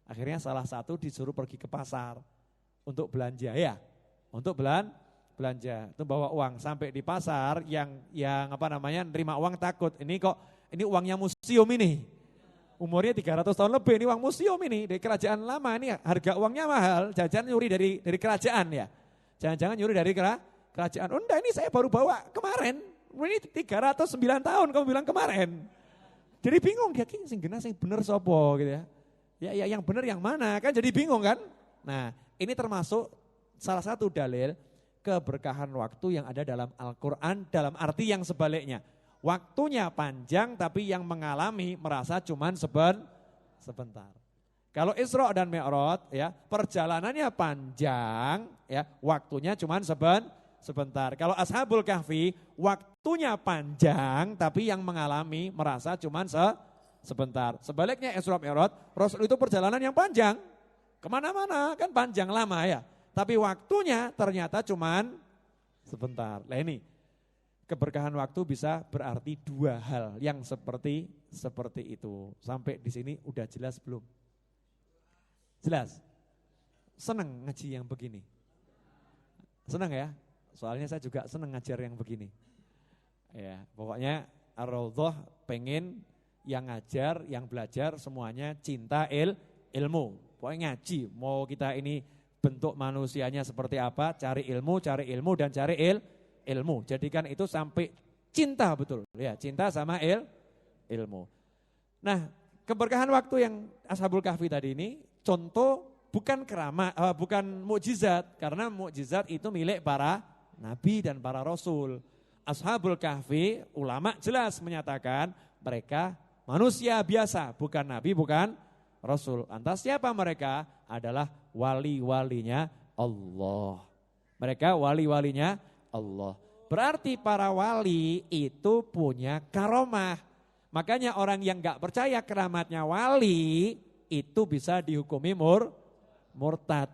Akhirnya salah satu disuruh pergi ke pasar untuk belanja ya. Untuk belanja, itu bawa uang sampai di pasar yang nerima uang takut. Ini uangnya museum ini. Umurnya 300 tahun lebih, ini uang museum ini, dari kerajaan lama ini harga uangnya mahal, jangan nyuri dari kerajaan ya. Jangan-jangan nyuri dari kerajaan. Oh enggak, ini saya baru bawa kemarin. Ini 309 tahun kamu bilang kemarin. Jadi bingung dia, sing bener sopo gitu ya. Ya yang bener yang mana kan jadi bingung kan. Nah ini termasuk salah satu dalil keberkahan waktu yang ada dalam Al-Quran dalam arti yang sebaliknya. Waktunya panjang tapi yang mengalami merasa cuman sebentar. Kalau Isra dan Mi'raj ya perjalanannya panjang ya waktunya cuman sebentar. Kalau Ashabul Kahfi waktunya panjang tapi yang mengalami merasa cuman sebentar. Sebaliknya Isra Mi'raj Rasul itu perjalanan yang panjang. Kemana-mana kan panjang lama ya. Tapi waktunya ternyata cuman sebentar. Nah ini keberkahan waktu bisa berarti dua hal yang seperti itu. Sampai di sini udah jelas belum? Jelas? Senang ngaji yang begini? Senang ya? Soalnya saya juga senang ngajar yang begini. Ya, pokoknya Ar-Raudhah pengen yang ngajar, yang belajar semuanya cinta ilmu. Pokoknya ngaji, mau kita ini bentuk manusianya seperti apa, cari ilmu dan cari ilmu. Jadikan itu sampai cinta betul, ya cinta sama ilmu. Nah keberkahan waktu yang Ashabul Kahfi tadi ini contoh bukan bukan mukjizat, karena mukjizat itu milik para nabi dan para rasul. Ashabul Kahfi ulama jelas menyatakan mereka manusia biasa, bukan nabi, bukan rasul. Lantas siapa mereka? Adalah wali-walinya Allah. Mereka wali-walinya Allah. Berarti para wali itu punya karomah. Makanya orang yang gak percaya keramatnya wali itu bisa dihukumi murtad.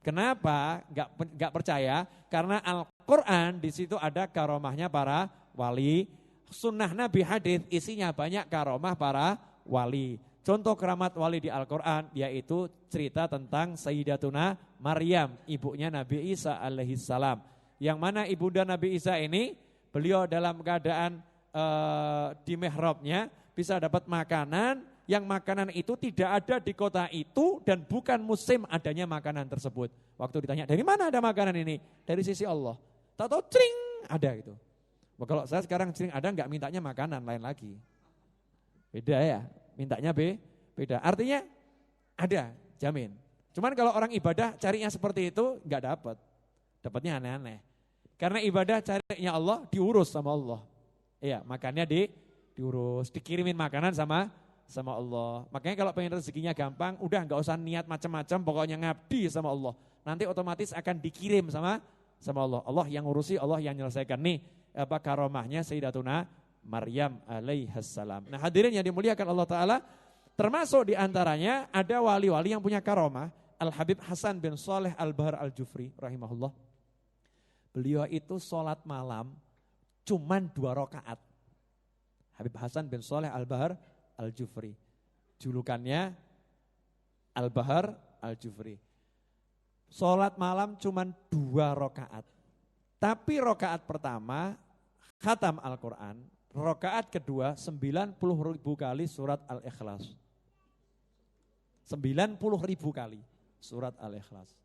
Kenapa gak percaya? Karena Al-Quran di situ ada karomahnya para wali. Sunnah Nabi hadis isinya banyak karomah para wali. Contoh keramat wali di Al-Quran yaitu cerita tentang Sayyidatuna Maryam, ibunya Nabi Isa alaihissalam. Yang mana ibunda Nabi Isa ini, beliau dalam keadaan di mihrabnya bisa dapat makanan, yang makanan itu tidak ada di kota itu dan bukan musim adanya makanan tersebut. Waktu ditanya, dari mana ada makanan ini? Dari sisi Allah. Tahu-tahu cering ada gitu. Kalau saya sekarang cering ada enggak mintanya makanan lain lagi. Beda ya. Mintanya beda. Artinya ada, jamin. Cuman kalau orang ibadah carinya seperti itu enggak dapat. Dapatnya aneh-aneh. Karena ibadah carinya Allah diurus sama Allah. Iya, makannya diurus, dikirimin makanan sama Allah. Makanya kalau pengen rezekinya gampang, udah enggak usah niat macam-macam, pokoknya ngabdi sama Allah. Nanti otomatis akan dikirim sama Allah. Allah yang ngurusi, Allah yang menyelesaikan. Nih, karomahnya Sayyidatuna Maryam alaihissalam. Nah hadirin yang dimuliakan Allah Ta'ala, termasuk diantaranya ada wali-wali yang punya karomah. Al-Habib Hasan bin Saleh Al-Bahar Al-Jufri rahimahullah. Beliau itu sholat malam cuman 2 rakaat. Habib Hasan bin Saleh Al-Bahar Al-Jufri. Julukannya Al-Bahar Al-Jufri. Sholat malam cuman 2 rakaat. Tapi rakaat pertama khatam Al-Quran, Rakaat kedua 90.000 kali surat Al-Ikhlas. 90.000 kali surat Al-Ikhlas.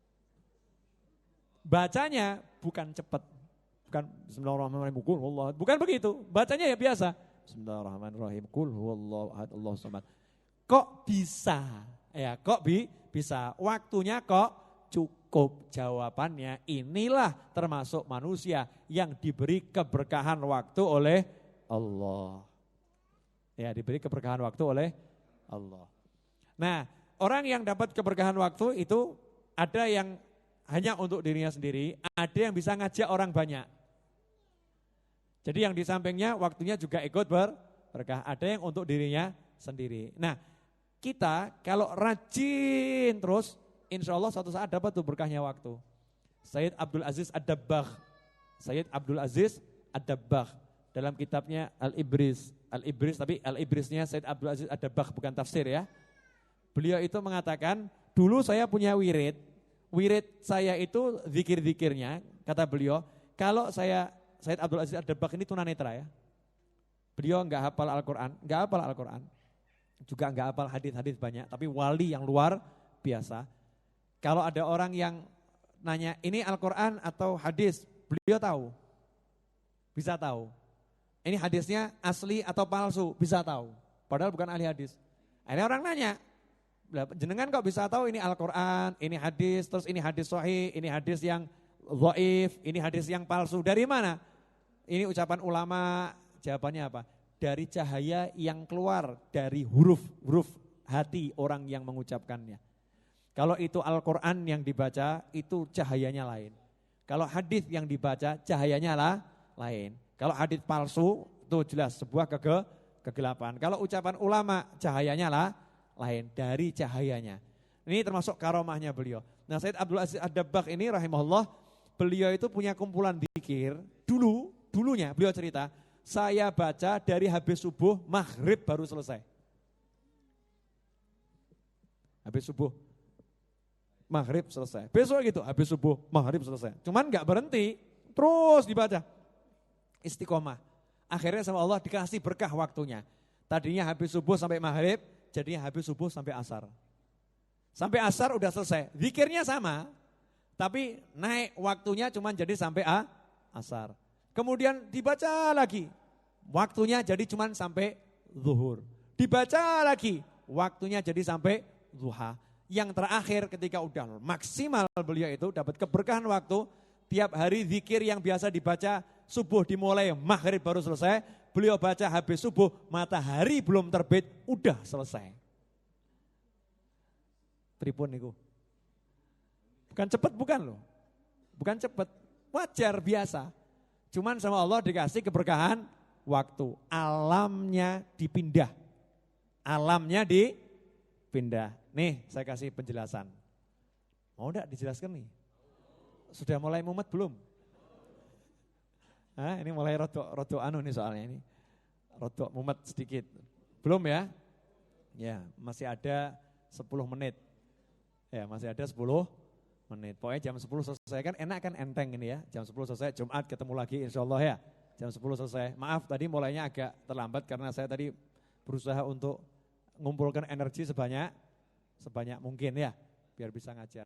Bacanya bukan cepat. Bukan Bismillahirrahmanirrahim, Qul huwallahu ahad. Bukan begitu. Bacanya ya biasa. Bismillahirrahmanirrahim, Qul huwallahu ahad, Allahus samad. Kok bisa? Ya, kok bisa? Waktunya kok cukup? Jawabannya inilah termasuk manusia yang diberi keberkahan waktu oleh Allah. Ya, diberi keberkahan waktu oleh Allah. Nah, orang yang dapat keberkahan waktu itu ada yang hanya untuk dirinya sendiri, ada yang bisa ngajak orang banyak. Jadi yang di sampingnya waktunya juga ikut berkah, ada yang untuk dirinya sendiri. Nah, kita kalau rajin terus, insya Allah suatu saat dapat tuh berkahnya waktu. Sayyid Abdul Aziz Ad-Dabbagh, Sayyid Abdul Aziz Ad-Dabbagh dalam kitabnya Al-Ibris tapi Al-Ibrisnya Sayyid Abdul Aziz Ad-Dabbagh bukan tafsir ya. Beliau itu mengatakan, dulu saya punya wirid saya itu zikir-zikirnya, kata beliau, kalau Sayyid Abdul Aziz Ad-Dabbagh ini tunanetra ya. Beliau enggak hafal Al-Quran, juga enggak hafal hadis-hadis banyak, tapi wali yang luar biasa. Kalau ada orang yang nanya, ini Al-Quran atau hadis, beliau tahu, bisa tahu. Ini hadisnya asli atau palsu, bisa tahu. Padahal bukan ahli hadis. Akhirnya orang nanya, jenengan kok bisa tahu ini Al-Quran, ini hadis, terus ini hadis sahih, ini hadis yang dhaif, ini hadis yang palsu. Dari mana? Ini ucapan ulama. Jawabannya apa? Dari cahaya yang keluar dari huruf hati orang yang mengucapkannya. Kalau itu Al-Quran yang dibaca, itu cahayanya lain. Kalau hadis yang dibaca, cahayanya lain. Kalau hadis palsu, itu jelas sebuah kegelapan. Kalau ucapan ulama, cahayanya lain dari cahayanya. Ini termasuk karomahnya beliau. Nah, Sayyid Abdul Aziz Ad-Dabbagh ini rahimahullah, beliau itu punya kumpulan zikir. Dulunya beliau cerita, saya baca dari habis subuh, maghrib baru selesai. Habis subuh, maghrib selesai. Besok gitu, habis subuh, maghrib selesai. Cuman gak berhenti, terus dibaca. Istiqomah. Akhirnya sama Allah dikasih berkah waktunya. Tadinya habis subuh sampai maghrib, jadinya habis subuh sampai asar. Sampai asar udah selesai. Zikirnya sama, tapi naik waktunya cuma jadi sampai asar. Kemudian dibaca lagi, waktunya jadi cuma sampai zuhur. Dibaca lagi, waktunya jadi sampai duha. Yang terakhir ketika udah maksimal beliau itu dapat keberkahan waktu, tiap hari zikir yang biasa dibaca subuh dimulai, maghrib baru selesai, beliau baca habis subuh, matahari belum terbit, udah selesai. Pripun niku? Bukan cepet bukan loh. Bukan cepet, wajar biasa. Cuman sama Allah dikasih keberkahan waktu. Alamnya dipindah. Alamnya dipindah. Nih saya kasih penjelasan. Mau enggak dijelaskan nih? Sudah mulai mumet belum? Ini mulai rodok anu nih soalnya ini. Rodok mumet sedikit. Belum ya? Ya, masih ada 10 menit. Ya, masih ada 10 menit. Pokoknya jam 10 selesai kan enak kan, enteng ini ya. Jam 10 selesai, Jumat ketemu lagi insyaallah ya. Jam 10 selesai. Maaf tadi mulainya agak terlambat karena saya tadi berusaha untuk mengumpulkan energi sebanyak mungkin ya. Biar bisa ngajar.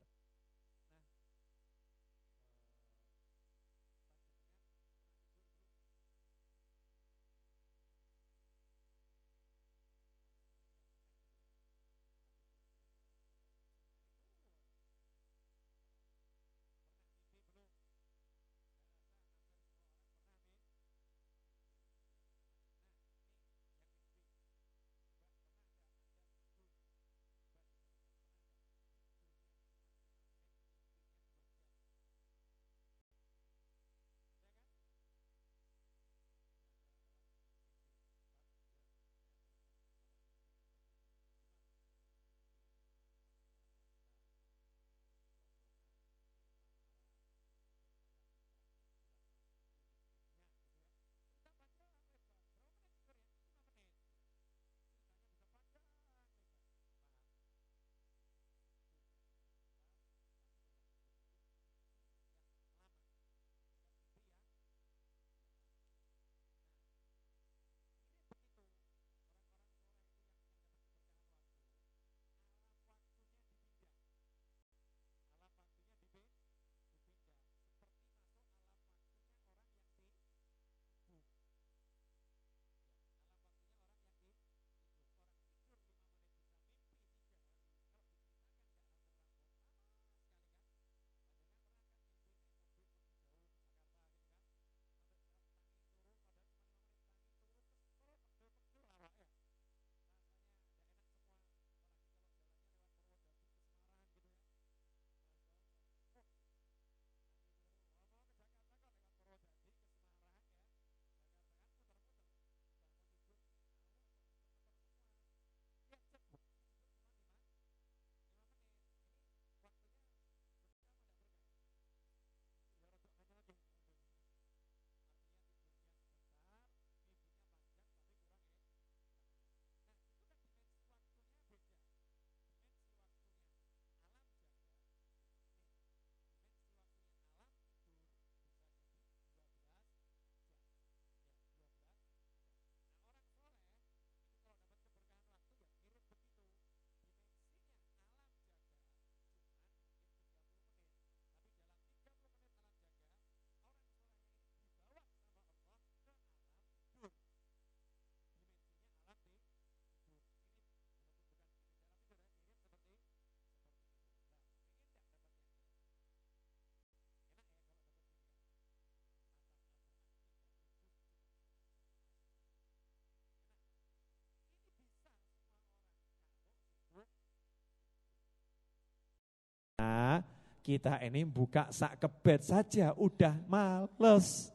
Kita ini buka sak kebet saja udah males.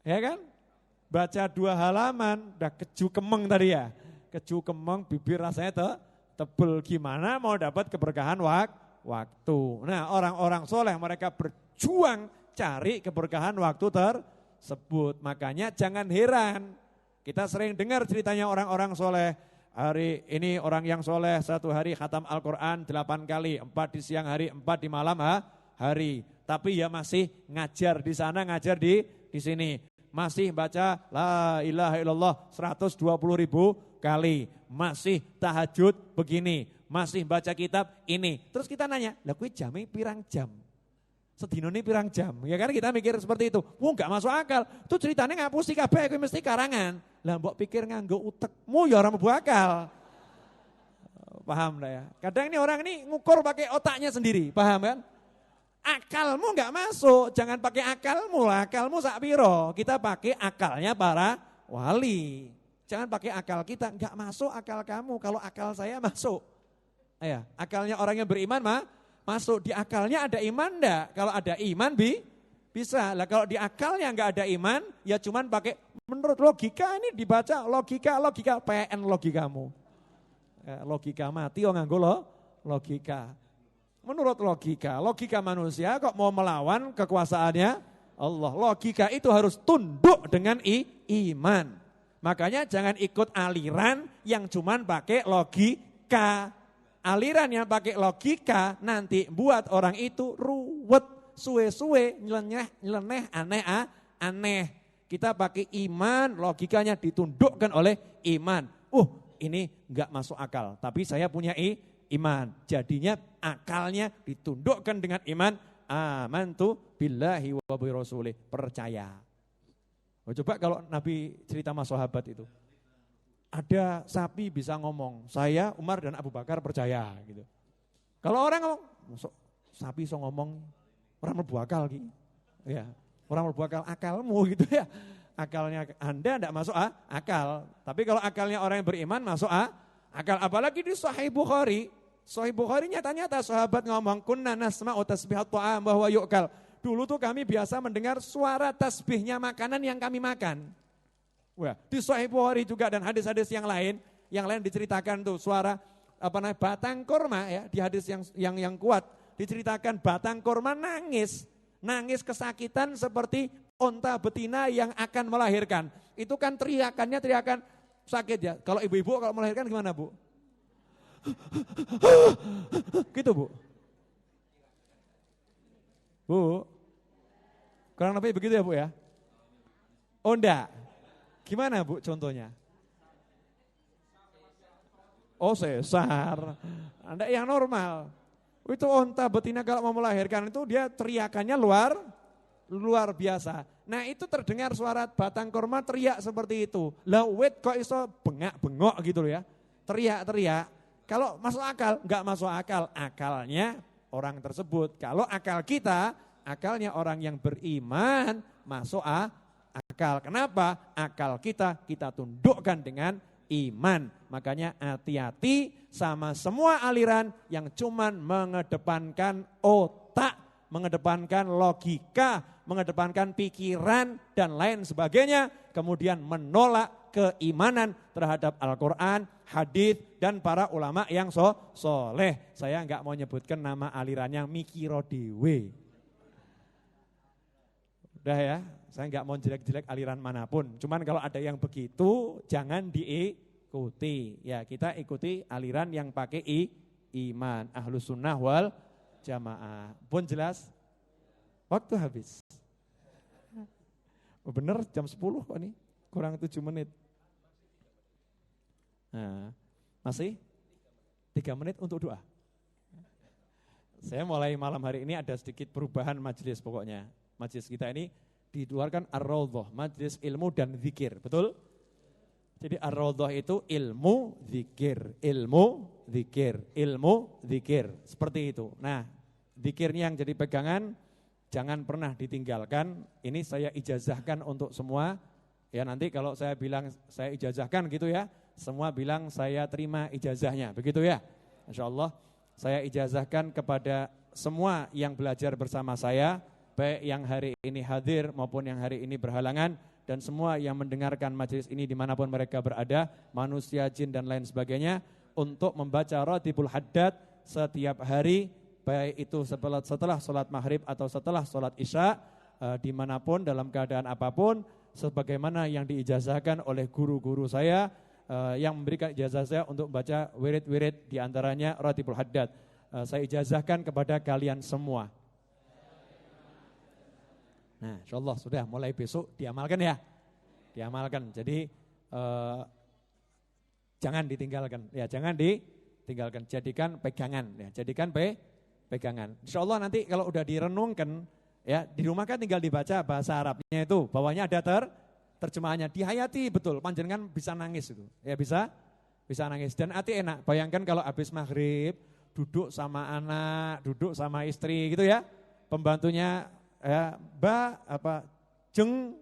Ya kan? Baca 2 halaman, udah keju kemeng tadi ya. Keju kemeng, bibir rasanya tebel. Gimana mau dapat keberkahan waktu. Nah, orang-orang soleh mereka berjuang cari keberkahan waktu tersebut. Makanya jangan heran. Kita sering dengar ceritanya orang-orang soleh. Hari ini orang yang soleh 1 hari khatam Al-Quran 8 kali, 4 di siang hari, 4 di malam hari. Tapi ya masih ngajar di sana, ngajar di sini. Masih baca la ilaha illallah 120.000 kali. Masih tahajud begini, masih baca kitab ini. Terus kita nanya, lah kuwi jame pirang jam? Sedino ini pirang jam? Ya kan kita mikir seperti itu. Enggak masuk akal. Itu ceritanya ngapusi kabeh kuwi mesti karangan. Lah mbok pikir nganggo utekmu ya ora mlebu akal. Paham lah ya. Kadang ini orang ini ngukur pakai otaknya sendiri, paham kan? Akalmu enggak masuk, jangan pakai akalmu lah, akalmu sak piro. Kita pakai akalnya para wali. Jangan pakai akal kita, enggak masuk akal kamu, kalau akal saya masuk. Ya, akalnya orang yang beriman masuk. Di akalnya ada iman enggak? Kalau ada iman bisa. Lah kalau di akalnya enggak ada iman, ya cuman pakai menurut logika ini dibaca logika PN logikamu. Ya, logika mati nganggo logika. Menurut logika manusia kok mau melawan kekuasaannya Allah. Logika itu harus tunduk dengan iman. Makanya jangan ikut aliran yang cuman pakai logika. Aliran yang pakai logika nanti buat orang itu ruwet, suwe-suwe, nyeleneh, aneh. Kita pakai iman, logikanya ditundukkan oleh iman. Ini enggak masuk akal, tapi saya punya iman. Jadinya akalnya ditundukkan dengan iman. Amantu billahi wa bi rasulih, percaya. Coba kalau Nabi cerita sama sahabat itu. Ada sapi bisa ngomong, saya Umar dan Abu Bakar percaya gitu. Kalau orang ngomong, sapi bisa ngomong, orang mlebu akal gitu. Ya, orang mlebu akalmu gitu ya. Akalnya Anda enggak masuk akal. Tapi kalau akalnya orang yang beriman masuk akal. Apalagi di Sahih Bukhari. Sahih Bukhari nyata-nyata sahabat ngomong, kunna nasma'u tasbihat ta'am bahwa yu'kal. Dulu tuh kami biasa mendengar suara tasbihnya makanan yang kami makan. Wah, di Sahih Bukhari juga dan hadis-hadis yang lain diceritakan tuh suara batang kurma ya, di hadis yang kuat diceritakan batang kurma nangis kesakitan seperti onta betina yang akan melahirkan. Itu kan teriakan sakit ya. Kalau ibu-ibu kalau melahirkan gimana, Bu? Gitu, Bu. Bu. Kurang lebih begitu ya, Bu ya? Oh enggak. Gimana, Bu, contohnya? Oh, sesar. Anda yang normal. Itu onta betina kalau mau melahirkan itu dia teriakannya luar biasa. Nah, itu terdengar suara batang kurma teriak seperti itu. Lah wit kok iso bengak-bengok gitu loh ya. Teriak-teriak. Kalau masuk akal, enggak masuk akal. Akalnya orang tersebut. Kalau akal kita, akalnya orang yang beriman masuk akal. Kenapa? Akal kita tundukkan dengan iman. Makanya hati-hati sama semua aliran yang cuman mengedepankan otak, mengedepankan logika, mengedepankan pikiran dan lain sebagainya. Kemudian menolak keimanan terhadap Al-Quran, hadis dan para ulama yang soleh. Saya enggak mau nyebutkan nama alirannya mikiro dewe. Udah ya, saya enggak mau jelek-jelek aliran manapun. Cuman kalau ada yang begitu jangan diikuti. Ya, kita ikuti aliran yang pakai iman. Ahlus sunnah wal jamaah. Pun jelas? Waktu habis. Bener jam 10 kok nih, kurang 7 menit. Nah, masih 3 menit untuk doa. Saya mulai malam hari ini ada sedikit perubahan majelis pokoknya. Majelis kita ini dikeluarkan Ar-Raudhah, majelis ilmu dan zikir, betul? Jadi Ar-Raudhah itu ilmu, zikir, seperti itu. Nah, zikirnya yang jadi pegangan, jangan pernah ditinggalkan. Ini saya ijazahkan untuk semua. Ya nanti kalau saya bilang saya ijazahkan gitu ya, semua bilang saya terima ijazahnya, begitu ya. Insya Allah saya ijazahkan kepada semua yang belajar bersama saya, baik yang hari ini hadir maupun yang hari ini berhalangan, dan semua yang mendengarkan majelis ini dimanapun mereka berada, manusia, jin, dan lain sebagainya, untuk membaca Ratibul Haddad setiap hari, baik itu setelah sholat maghrib atau setelah sholat isya, dimanapun dalam keadaan apapun, sebagaimana yang diijazahkan oleh guru-guru saya, yang memberikan ijazah saya untuk membaca wirid-wirid diantaranya Ratibul Haddad. Saya ijazahkan kepada kalian semua. Nah, insyaallah sudah mulai besok diamalkan ya. Diamalkan. Jadi jangan ditinggalkan. Ya, jangan ditinggalkan. Jadikan pegangan ya, jadikan pegangan. Insyaallah nanti kalau udah direnungkan ya, di rumah kan tinggal dibaca bahasa Arabnya itu. Bawahnya ada terjemahannya, dihayati betul, panjenengan bisa nangis itu. Ya bisa nangis dan hati enak. Bayangkan kalau habis maghrib duduk sama anak, duduk sama istri gitu ya. Pembantunya ya, Mbak Jeng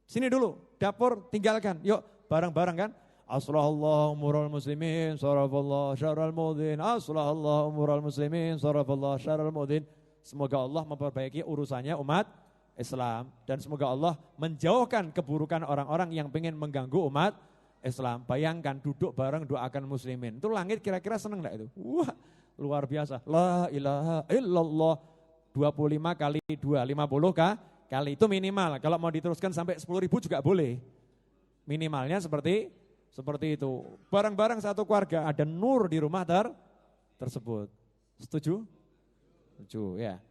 sini dulu, dapur tinggalkan. Yuk bareng-bareng kan. Aslahallahu umurul muslimin, sarafallahu syarral mudin. Aslahallahu umurul muslimin, sarafallahu syarral mudin. Semoga Allah memperbaiki urusannya umat Islam, dan semoga Allah menjauhkan keburukan orang-orang yang ingin mengganggu umat Islam. Bayangkan duduk bareng doakan muslimin. Itu langit kira-kira seneng enggak itu? Wah, luar biasa. La ilaha illallah 25 kali 2, 50 kali itu minimal. Kalau mau diteruskan sampai 10.000 juga boleh. Minimalnya seperti itu. Bareng-bareng satu keluarga, ada nur di rumah tersebut. Setuju? Setuju ya.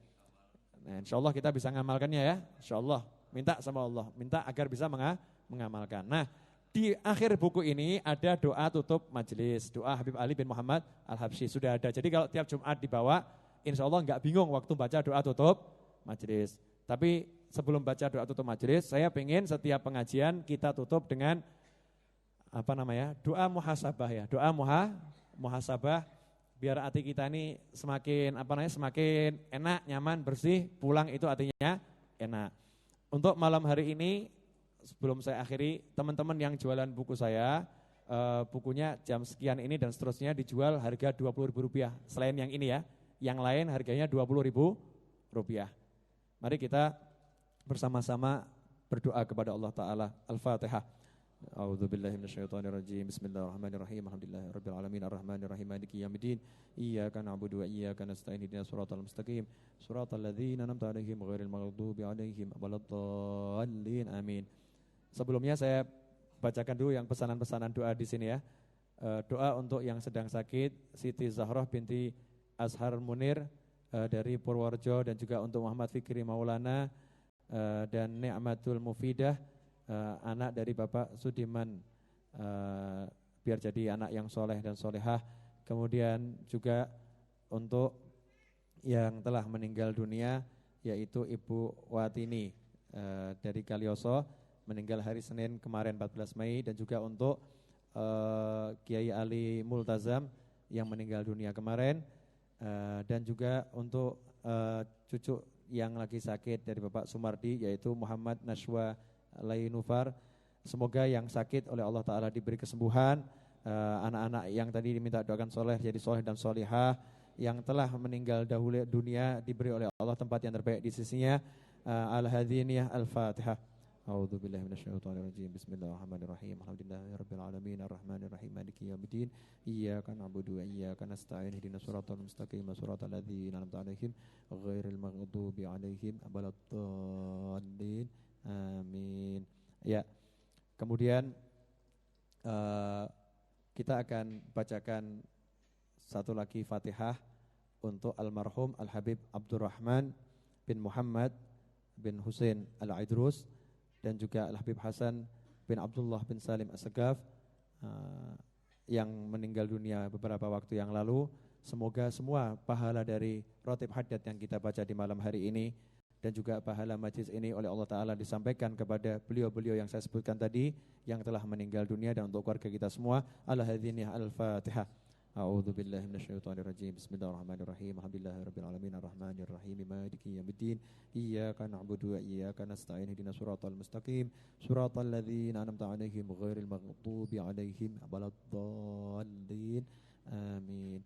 Nah, insyaallah kita bisa mengamalkannya ya. Insyaallah, minta sama Allah, minta agar bisa mengamalkan. Nah, di akhir buku ini ada doa tutup majelis, doa Habib Ali bin Muhammad Al-Habsyi sudah ada. Jadi kalau tiap Jumat dibawa, insyaallah enggak bingung waktu baca doa tutup majelis. Tapi sebelum baca doa tutup majelis, saya pengen setiap pengajian kita tutup dengan doa muhasabah ya. Doa muhasabah. Biar hati kita ini semakin enak, nyaman, bersih, pulang itu artinya enak. Untuk malam hari ini, sebelum saya akhiri, teman-teman yang jualan buku saya, bukunya jam sekian ini dan seterusnya dijual harga Rp20.000. Selain yang ini ya, yang lain harganya Rp20.000. Mari kita bersama-sama berdoa kepada Allah Ta'ala. Al-Fatihah. A'udzu billahi minasyaitonir rajim. Bismillahirrahmanirrahim. Alhamdulillahirabbil alamin arrahmanir rahim maliki yaumiddin. Iyyaka na'budu wa iyyaka nasta'in ihdinas siratal mustaqim. Siratal ladzina an'amta 'alaihim ghairil maghdubi 'alaihim waladdallin. Amin. Sebelumnya saya bacakan dulu yang pesanan-pesanan doa di sini ya. Doa untuk yang sedang sakit, Siti Zahrah binti Azhar Munir dari Purworejo, dan juga untuk Muhammad Fikri Maulana dan Ni'matul Mufidah, anak dari Bapak Sudiman, biar jadi anak yang soleh dan solehah. Kemudian juga untuk yang telah meninggal dunia, yaitu Ibu Watini dari Kalioso, meninggal hari Senin kemarin 14 Mei. Dan juga untuk Kiai Ali Multazam yang meninggal dunia kemarin, dan juga untuk cucu yang lagi sakit dari Bapak Sumardi, yaitu Muhammad Nashwa Lainufar. Semoga yang sakit oleh Allah Ta'ala diberi kesembuhan. Anak-anak yang tadi diminta doakan soleh jadi soleh dan solihah. Yang telah meninggal dahulu dunia diberi oleh Allah tempat yang terbaik di sisinya. Al-Hadiniyah Al-Fatihah. A'udzu billahi minasyaitonir rajim. Bismillahirrahmanirrahim. Alhamdulillahirabbil alamin arrahmanirrahim maliki yaumiddin. Iyyaka na'budu wa iyyaka nasta'in ihdinas siratal mustaqim siratal ladzina an'amta 'alaihim ghairil maghdubi 'alaihim waladdallin. Amin. Ya. Kemudian kita akan bacakan satu lagi Fatihah untuk almarhum Al-Habib Abdurrahman bin Muhammad bin Husain Al-Idrus, dan juga Al-Habib Hasan bin Abdullah bin Salim As-Sagaf yang meninggal dunia beberapa waktu yang lalu. Semoga semua pahala dari Ratib Haddad yang kita baca di malam hari ini dan juga pahala majlis ini oleh Allah Ta'ala disampaikan kepada beliau-beliau yang saya sebutkan tadi yang telah meninggal dunia, dan untuk keluarga kita semua. Al-Hadiniyah Al-Fatihah. A'udzu billahi minasyaitonir rajim. Bismillahirrahmanirrahim. Alhamdulillahirabbil alamin arrahmanir rahim maliki yaumiddin. Iyyaka na'budu wa iyyaka nasta'in ihdinas siratal mustaqim siratal ladzina an'amta 'alaihim ghairil maghdubi 'alaihim waladdallin. Amin.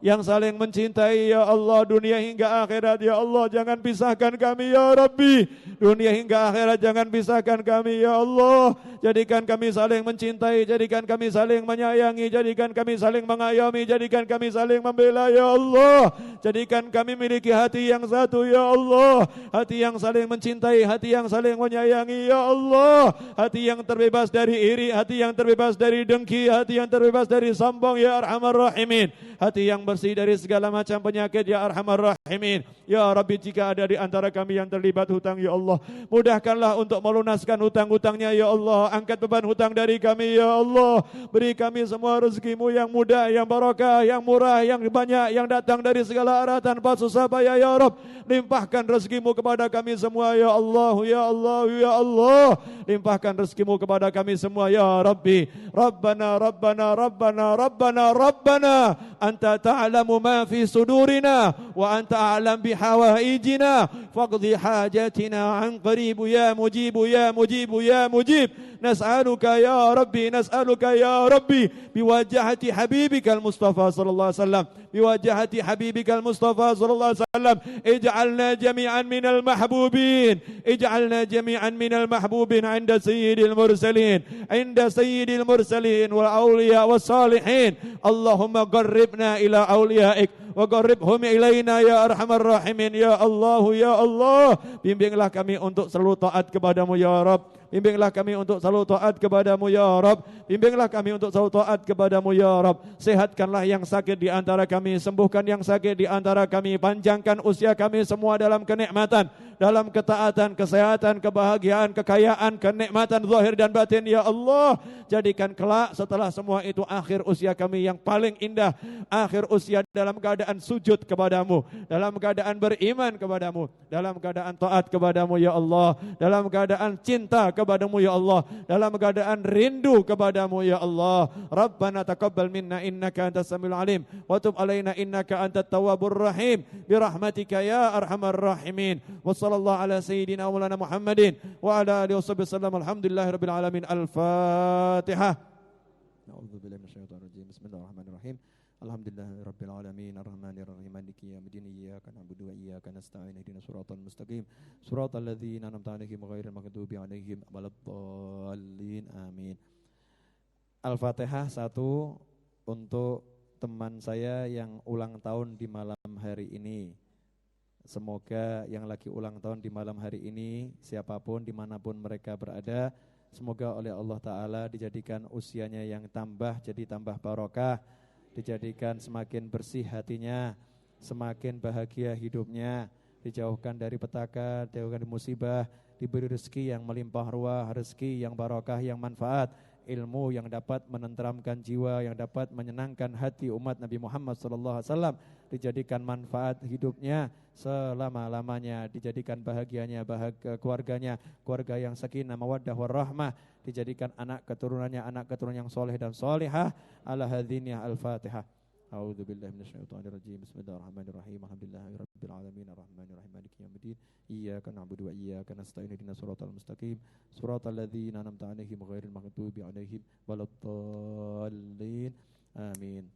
yang saling mencintai ya Allah, dunia hingga akhirat ya Allah, jangan pisahkan kami ya Rabbi, dunia hingga akhirat jangan pisahkan kami ya Allah, jadikan kami saling mencintai, jadikan kami saling menyayangi, jadikan kami saling mengayomi, jadikan kami saling membela ya Allah, jadikan kami miliki hati yang satu ya Allah, hati yang saling mencintai, hati yang saling menyayangi ya Allah, hati yang terbebas dari iri, hati yang terbebas dari dengki, hati yang terbebas dari sombong ya Arhamar Rahimin, hati yang bersih dari segala macam penyakit ya Arhamar Rahimin. Ya Rabbi, jika ada di antara kami yang terlibat hutang ya Allah, mudahkanlah untuk melunaskan hutang-hutangnya ya Allah, angkat beban hutang dari kami ya Allah, beri kami semua rezeki-Mu yang mudah, yang barokah, yang murah, yang banyak, yang datang dari segala arah tanpa susah payah ya Rabb. Limpahkan rezeki-Mu kepada kami semua ya Allah, ya Allah, ya Allah. Limpahkan rezeki-Mu kepada kami semua ya Rabbi. Rabbana, Rabbana, Rabbana, Rabbana, Rabbana, Anta ta'lamu ma fi sudurina wa Anta a'lam bihawaijina faqdi hajatina an qarib ya mujib ya mujib ya mujib. Nas'aluka ya Rabbi, nas'aluka ya Rabbi biwajahati habibikal Mustafa sallallahu alaihi wasallam, biwajahati habibikal Mustafa sallallahu alaihi wasallam, ij'alna jami'an minal mahbubin, ij'alna jami'an minal mahbubin 'inda sayyidil mursalin, 'inda sayyidil mursalin wal awliya was salihin. Allahumma qarribna ila awliyaik wa qarribhum ilaina ya arhamar rahimin ya Allah, ya Allah. Bimbinglah kami untuk selalu taat kepadamu ya Rabb. Bimbinglah kami untuk selalu taat kepadamu ya Rabb. Bimbinglah kami untuk selalu taat kepadamu ya Rabb. Sehatkanlah yang sakit di antara kami, sembuhkan yang sakit di antara kami, panjangkan usia kami semua dalam kenikmatan, dalam ketaatan, kesehatan, kebahagiaan, kekayaan, kenikmatan zahir dan batin ya Allah. Jadikan kelak setelah semua itu akhir usia kami yang paling indah, akhir usia dalam keadaan sujud kepadamu, dalam keadaan beriman kepadamu, dalam keadaan taat kepadamu ya Allah, dalam keadaan cinta kepadamu ya Allah, dalam keadaan rindu kepadamu ya Allah. Rabbana taqabbal minna innaka antas samiul alim wa tub alaina innaka antat tawwabur rahim bi rahmatika ya arhamar rahimin. Wa sallallahu ala sayyidina maulana Muhammadin wa ala alihi wasallam. Alhamdulillahirabbil alamin. Al-Fatihah. A'udzu billahi minasyaitonir rajim. Bismillahirrahmanirrahim. Alhamdulillahirabbil alamin arrahmanir rahim maliki yaumiddin iyyaka na'budu wa iyyaka nasta'in ihdinas siratal mustaqim siratal ladzina an'amta 'alaihim ghairil maghdubi 'alaihim waladdallin. Amin. Al-Fatihah satu untuk teman saya yang ulang tahun di malam hari ini. Semoga yang lagi ulang tahun di malam hari ini, siapapun dimanapun mereka berada, semoga oleh Allah Ta'ala dijadikan usianya yang jadi tambah barokah, dijadikan semakin bersih hatinya, semakin bahagia hidupnya, dijauhkan dari petaka, dijauhkan dari musibah, diberi rezeki yang melimpah ruah, rezeki yang barokah, yang manfaat, ilmu yang dapat menenteramkan jiwa, yang dapat menyenangkan hati umat Nabi Muhammad SAW, dijadikan manfaat hidupnya selama-lamanya, dijadikan bahagianya, keluarganya, keluarga yang sakinah, mawaddah warahmah, dijadikan anak keturunannya, anak keturunan yang soleh dan solehah. Ala hadziniyah. Al-Fatihah. A'udzu billahi minasyaitonir rajim. Bismillahirrahmanirrahim. Alhamdulillahirabbil alamin arrahmanir rahim maliki yaumiddin. Iyyaka na'budu wa iyyaka nasta'in ihdinas siratal mustaqim siratal ladzina an'amta 'alaihim ghairil maghdubi 'alaihim waladdallin. Amin.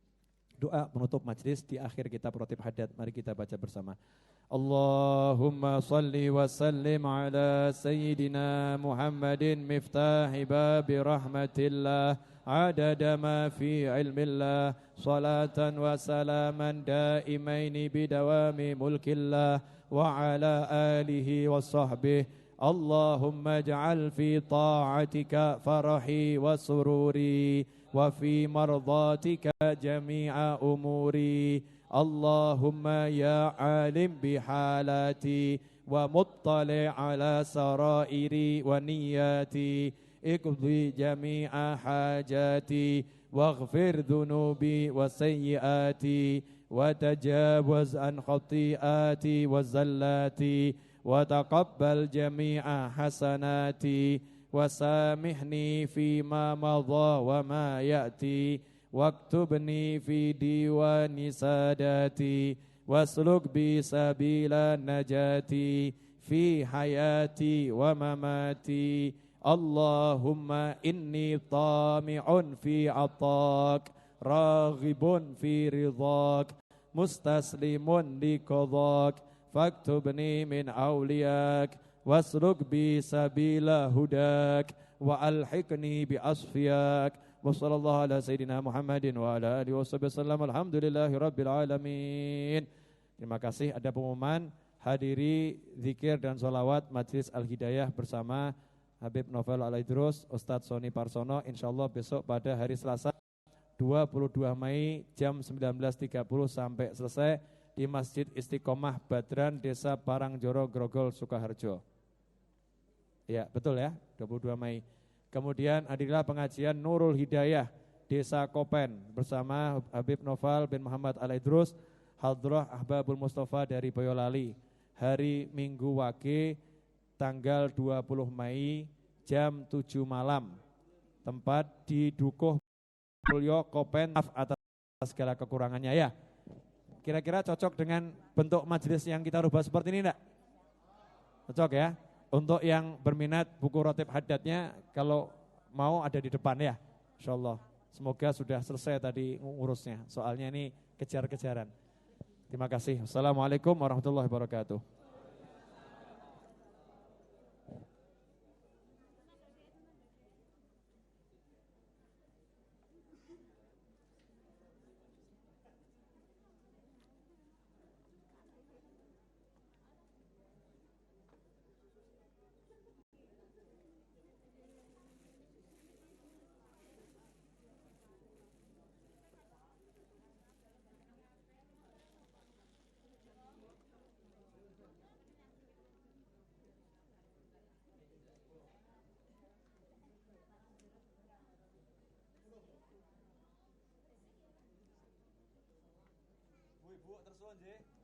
Doa penutup majlis di akhir kitab Rotib Haddad. Mari kita baca bersama. Allahumma salli wa sallim ala sayyidina Muhammadin miftahi babi rahmatillah adada ma fi ilmillah salatan wa salaman daimaini bidawami mulkillah wa ala alihi wa sahbihi. Allahumma ij'al fi ta'atika farahi wa sururi wa fi mardatika jami'a umuri. Allahumma ya alim bihalati wa muttali ala sarairi wa niyati iqdi jami'a hajati waghfir dhunubi wa sayyiati wa tajawaz an khati'ati wa zallati wa taqabbal jami'a hasanati wa samihni fima madha wa ma ya'ti waktubni fi diwani sadati wasluk bi sabila najati fi hayati wa mamati. Allahumma inni tami'un fi atak raghibun fi ridhak mustaslimun liqadak faktubni min awliyak wasruk bi sabila hudak wa alhiqni bi asfiyak wa sallallahu ala sayyidina Muhammadin wa ala alihi wasallam. Alhamdulillahi rabbil alamin. Terima kasih. Ada pengumuman, hadiri zikir dan sholawat Majelis Al-Hidayah bersama Habib Novel Al-Idrus, Ustadz Soni Parsono, insyaallah besok pada hari Selasa 22 Mei jam 19.30 sampai selesai di Masjid Istiqomah Badran, Desa Parangjoro, Grogol, Sukoharjo. Ya, betul ya, 22 Mei. Kemudian hadirilah pengajian Nurul Hidayah, Desa Kopen bersama Habib Novel bin Muhammad Al-Idrus, Hadrah Ahbabul Mustafa dari Boyolali. Hari Minggu Wage tanggal 20 Mei jam 7 malam. Tempat di Dukuh Mulyo Kopen, maaf atas segala kekurangannya ya. Kira-kira cocok dengan bentuk majelis yang kita rubah seperti ini enggak? Cocok ya? Untuk yang berminat buku rotib hadatnya, kalau mau ada di depan ya, insyaallah. Semoga sudah selesai tadi ngurusnya, soalnya ini kejar-kejaran. Terima kasih. Assalamualaikum warahmatullahi wabarakatuh. Bu, terus nggih.